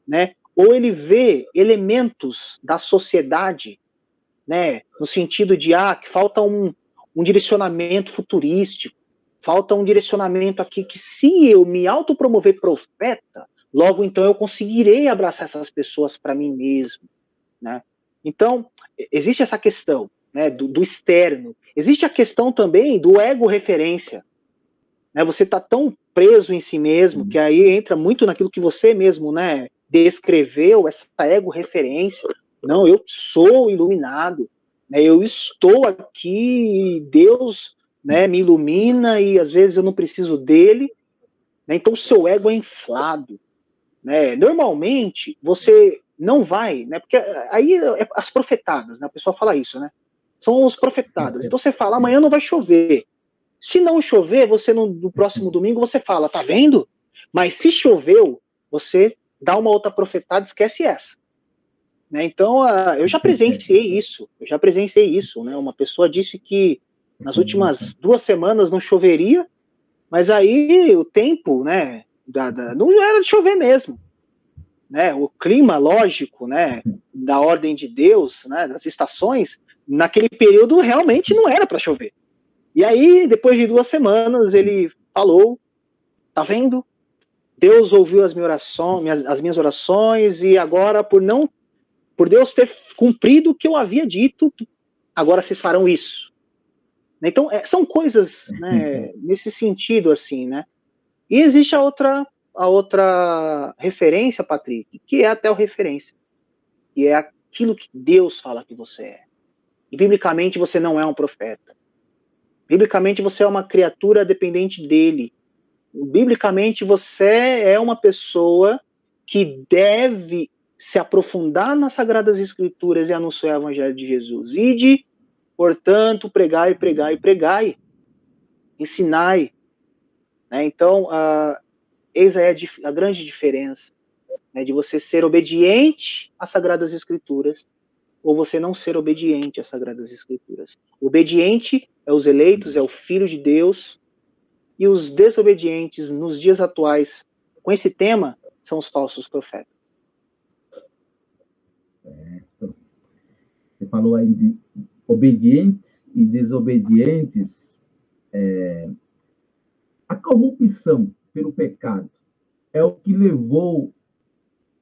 Né? Ou ele vê elementos da sociedade, né, no sentido de que falta um direcionamento futurístico, falta um direcionamento aqui que, se eu me autopromover profeta, logo então eu conseguirei abraçar essas pessoas para mim mesmo. Né? Então, existe essa questão, né, do externo. Existe a questão também do ego-referência. Né? Você está tão preso em si mesmo, que aí entra muito naquilo que você mesmo, né, descreveu, essa ego-referência. Não, eu sou iluminado, né, eu estou aqui, Deus, né, me ilumina e às vezes eu não preciso dele. Né? Então o seu ego é inflado. Né? Normalmente, você não vai, né, porque aí as profetadas, né, a pessoa fala isso, né, são os profetadas. Então você fala, amanhã não vai chover. Se não chover, você no próximo domingo você fala, tá vendo? Mas se choveu, você dá uma outra profetada, esquece essa. Né? Então, eu já presenciei isso. Né? Uma pessoa disse que nas últimas 2 semanas não choveria, mas aí o tempo, né, não era de chover mesmo. Né? O clima, lógico, né, da ordem de Deus, né, das estações, naquele período realmente não era para chover. E aí, depois de 2 semanas, ele falou, tá vendo? Deus ouviu as minhas orações, e agora, por Deus ter cumprido o que eu havia dito, agora vocês farão isso. Então, são coisas, né, nesse sentido, assim, né? E existe a outra referência, Patrick, que é a teorreferência, que é aquilo que Deus fala que você é. E, biblicamente, você não é um profeta. Biblicamente, você é uma criatura dependente dele. Biblicamente, você é uma pessoa que deve se aprofundar nas Sagradas Escrituras e anunciar o Evangelho de Jesus. Ide, portanto, pregai, pregai, pregai. ensinai. Né? Então, eis aí a grande diferença, né, de você ser obediente às Sagradas Escrituras ou você não ser obediente às Sagradas Escrituras. O obediente é os eleitos, é o Filho de Deus, e os desobedientes nos dias atuais, com esse tema, são os falsos profetas. Você falou aí de obedientes e desobedientes. A corrupção pelo pecado é o que levou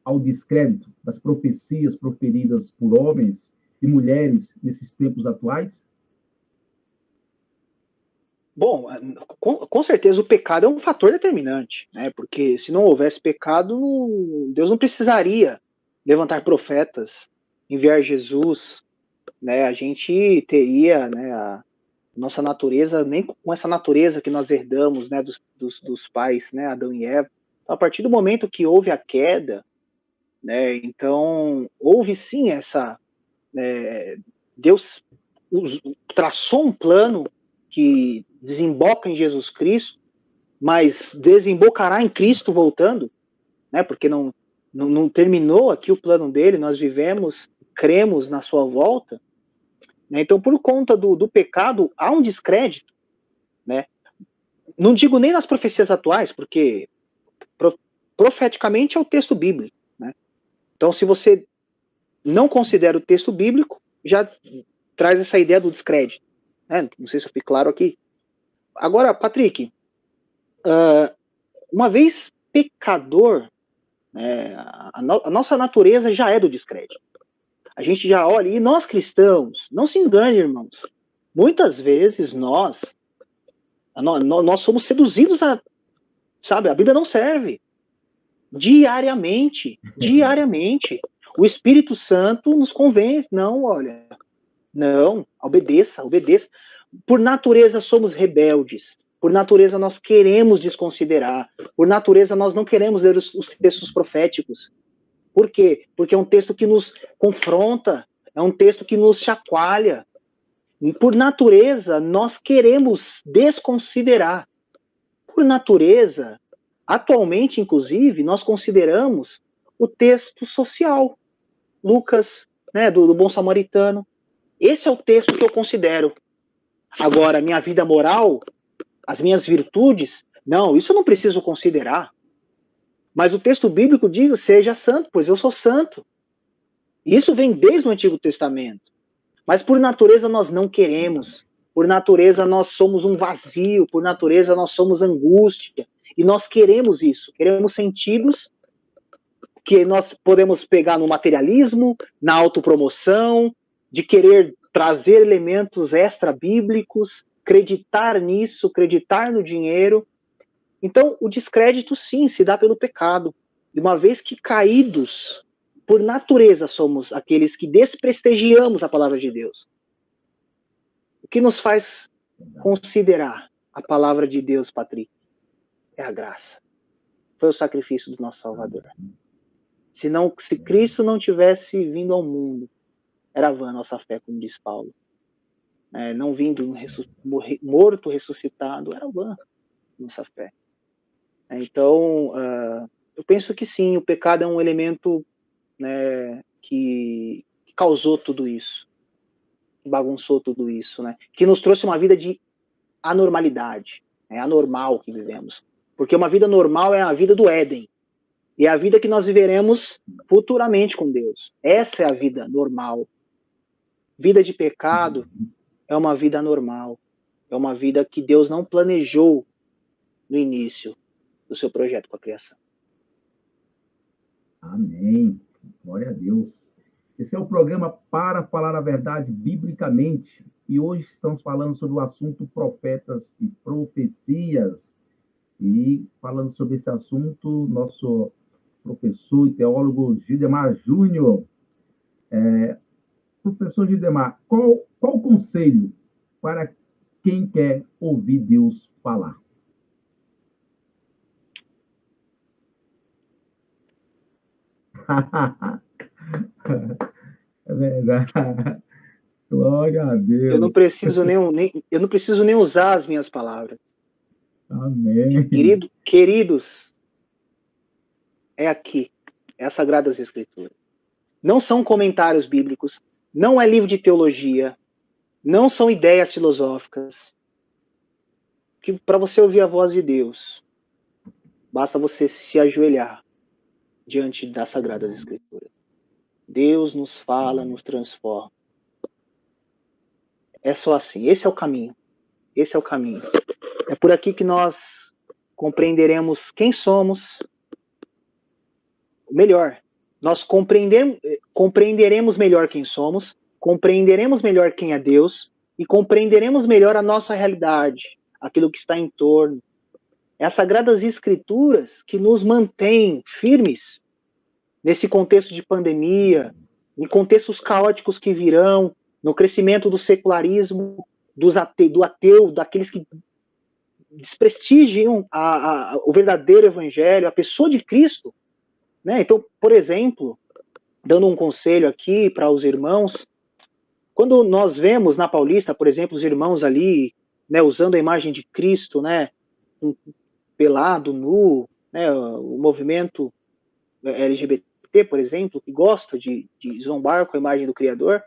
ao descrédito das profecias proferidas por homens e mulheres nesses tempos atuais? Bom, com certeza o pecado é um fator determinante, né? Porque se não houvesse pecado, Deus não precisaria levantar profetas, enviar Jesus, né? A gente teria, né, a nossa natureza, nem com essa natureza que nós herdamos, né, dos pais, né, Adão e Eva. Então, a partir do momento que houve a queda, né, então houve sim essa, Deus traçou um plano que desemboca em Jesus Cristo, mas desembocará em Cristo voltando, né? Porque não terminou aqui o plano dele, nós vivemos, cremos na sua volta, né? Então, por conta do pecado, há um descrédito, né? Não digo nem nas profecias atuais, porque profeticamente é o texto bíblico, né? Então, se você não considera o texto bíblico, já traz essa ideia do descrédito, né? Não sei se eu fui claro aqui. Agora, Patrick, uma vez pecador, né, a nossa natureza já é do descrédito. A gente já olha, e nós cristãos, não se engane, irmãos, muitas vezes nós somos seduzidos sabe, a Bíblia não serve. Diariamente. O Espírito Santo nos convence, não, olha, não, obedeça. Por natureza somos rebeldes. Por natureza nós queremos desconsiderar. Por natureza nós não queremos ler os textos proféticos. Por quê? Porque é um texto que nos confronta, é um texto que nos chacoalha. Por natureza nós queremos desconsiderar. Por natureza, atualmente, inclusive, nós consideramos o texto social. Lucas, né, do Bom Samaritano. Esse é o texto que eu considero. Agora, minha vida moral, as minhas virtudes, não, isso eu não preciso considerar. Mas o texto bíblico diz, seja santo, pois eu sou santo. Isso vem desde o Antigo Testamento. Mas por natureza nós não queremos. Por natureza nós somos um vazio, por natureza nós somos angústia. E nós queremos isso, queremos sentidos que nós podemos pegar no materialismo, na autopromoção, de querer trazer elementos extra-bíblicos, acreditar nisso, acreditar no dinheiro. Então, o descrédito, sim, se dá pelo pecado. E uma vez que caídos, por natureza somos aqueles que desprestigiamos a palavra de Deus. O que nos faz considerar a palavra de Deus, Patrick? É a graça. Foi o sacrifício do nosso Salvador. Se Cristo não tivesse vindo ao mundo, era vã a nossa fé, como diz Paulo. Não vindo morto, ressuscitado, era vã a nossa fé. Então, eu penso que sim, o pecado é um elemento, né, que causou tudo isso, que bagunçou tudo isso, né, que nos trouxe uma vida de anormalidade, anormal que vivemos. Porque uma vida normal é a vida do Éden. E é a vida que nós viveremos futuramente com Deus. Essa é a vida normal. Vida de pecado é uma vida anormal. É uma vida que Deus não planejou no início do seu projeto com a criação. Amém. Glória a Deus. Esse é o programa Para Falar a Verdade Biblicamente. E hoje estamos falando sobre o assunto profetas e profecias. E falando sobre esse assunto, nosso professor e teólogo Gidemar Júnior. Professor Gidemar, qual o conselho para quem quer ouvir Deus falar? É verdade. Glória a Deus. Eu não preciso nem usar as minhas palavras. Amém. Queridos, é aqui, é as Sagradas Escrituras. Não são comentários bíblicos, não é livro de teologia, não são ideias filosóficas. Que para você ouvir a voz de Deus, basta você se ajoelhar diante das Sagradas Escrituras. Deus nos fala, nos transforma. É só assim, esse é o caminho. Esse é o caminho. É por aqui que nós compreenderemos quem somos, melhor. Nós compreenderemos melhor quem somos, compreenderemos melhor quem é Deus e compreenderemos melhor a nossa realidade, aquilo que está em torno. É as Sagradas Escrituras que nos mantêm firmes nesse contexto de pandemia, em contextos caóticos que virão, no crescimento do secularismo, do ateu, daqueles que desprestigiam o verdadeiro evangelho, a pessoa de Cristo. Né? Então, por exemplo, dando um conselho aqui para os irmãos, quando nós vemos na Paulista, por exemplo, os irmãos ali, né, usando a imagem de Cristo, né, pelado, nu, né, o movimento LGBT, por exemplo, que gosta de zombar com a imagem do Criador,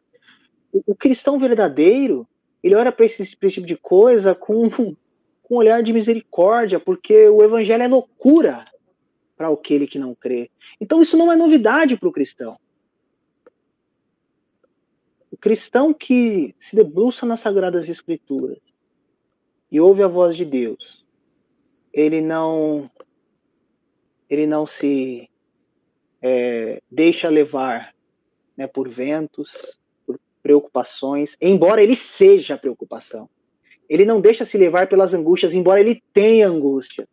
o cristão verdadeiro, ele olha para esse tipo de coisa com um olhar de misericórdia, porque o evangelho é loucura para aquele que não crê. Então isso não é novidade para o cristão. O cristão que se debruça nas Sagradas Escrituras e ouve a voz de Deus, ele não se deixa levar, né, por ventos, por preocupações, embora ele seja preocupação. Ele não deixa se levar pelas angústias, embora ele tenha angústia.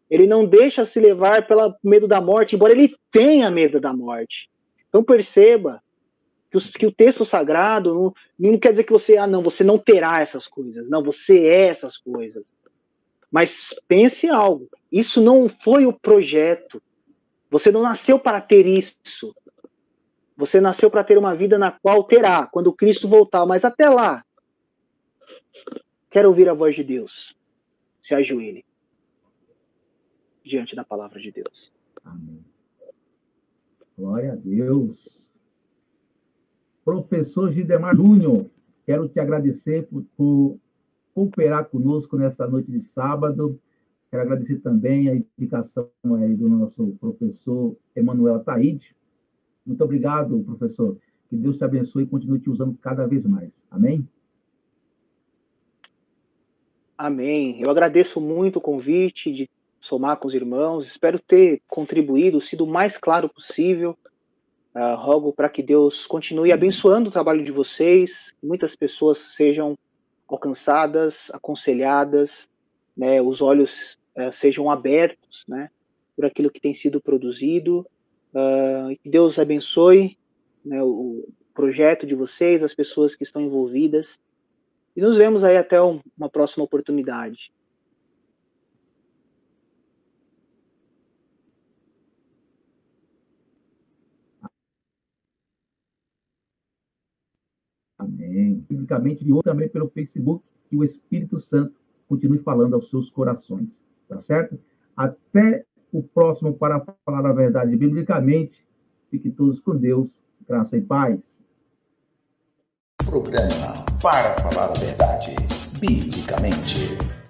Ele não deixa se levar pelo medo da morte, embora ele tenha medo da morte. Então perceba que o texto sagrado não quer dizer que você não terá essas coisas. Não, você é essas coisas. Mas pense algo, isso não foi o projeto. Você não nasceu para ter isso. Você nasceu para ter uma vida na qual terá, quando Cristo voltar. Mas até lá, quero ouvir a voz de Deus. Se ajoelhe diante da palavra de Deus. Amém. Glória a Deus. Professor Gidemar Júnior, quero te agradecer por cooperar conosco nesta noite de sábado. Quero agradecer também a indicação aí do nosso professor Emanuel Ataíde. Muito obrigado, professor. Que Deus te abençoe e continue te usando cada vez mais. Amém? Amém. Eu agradeço muito o convite de somar com os irmãos. Espero ter contribuído, sido o mais claro possível. Rogo para que Deus continue abençoando o trabalho de vocês, que muitas pessoas sejam alcançadas, aconselhadas, né, os olhos sejam abertos, né, por aquilo que tem sido produzido. Que Deus abençoe, né, o projeto de vocês, as pessoas que estão envolvidas. E nos vemos aí até uma próxima oportunidade. Amém. Biblicamente e também pelo Facebook, que o Espírito Santo continue falando aos seus corações. Tá certo? Até o próximo para falar a verdade biblicamente. Fiquem todos com Deus. Graça e paz. Programa Para Falar a Verdade Biblicamente.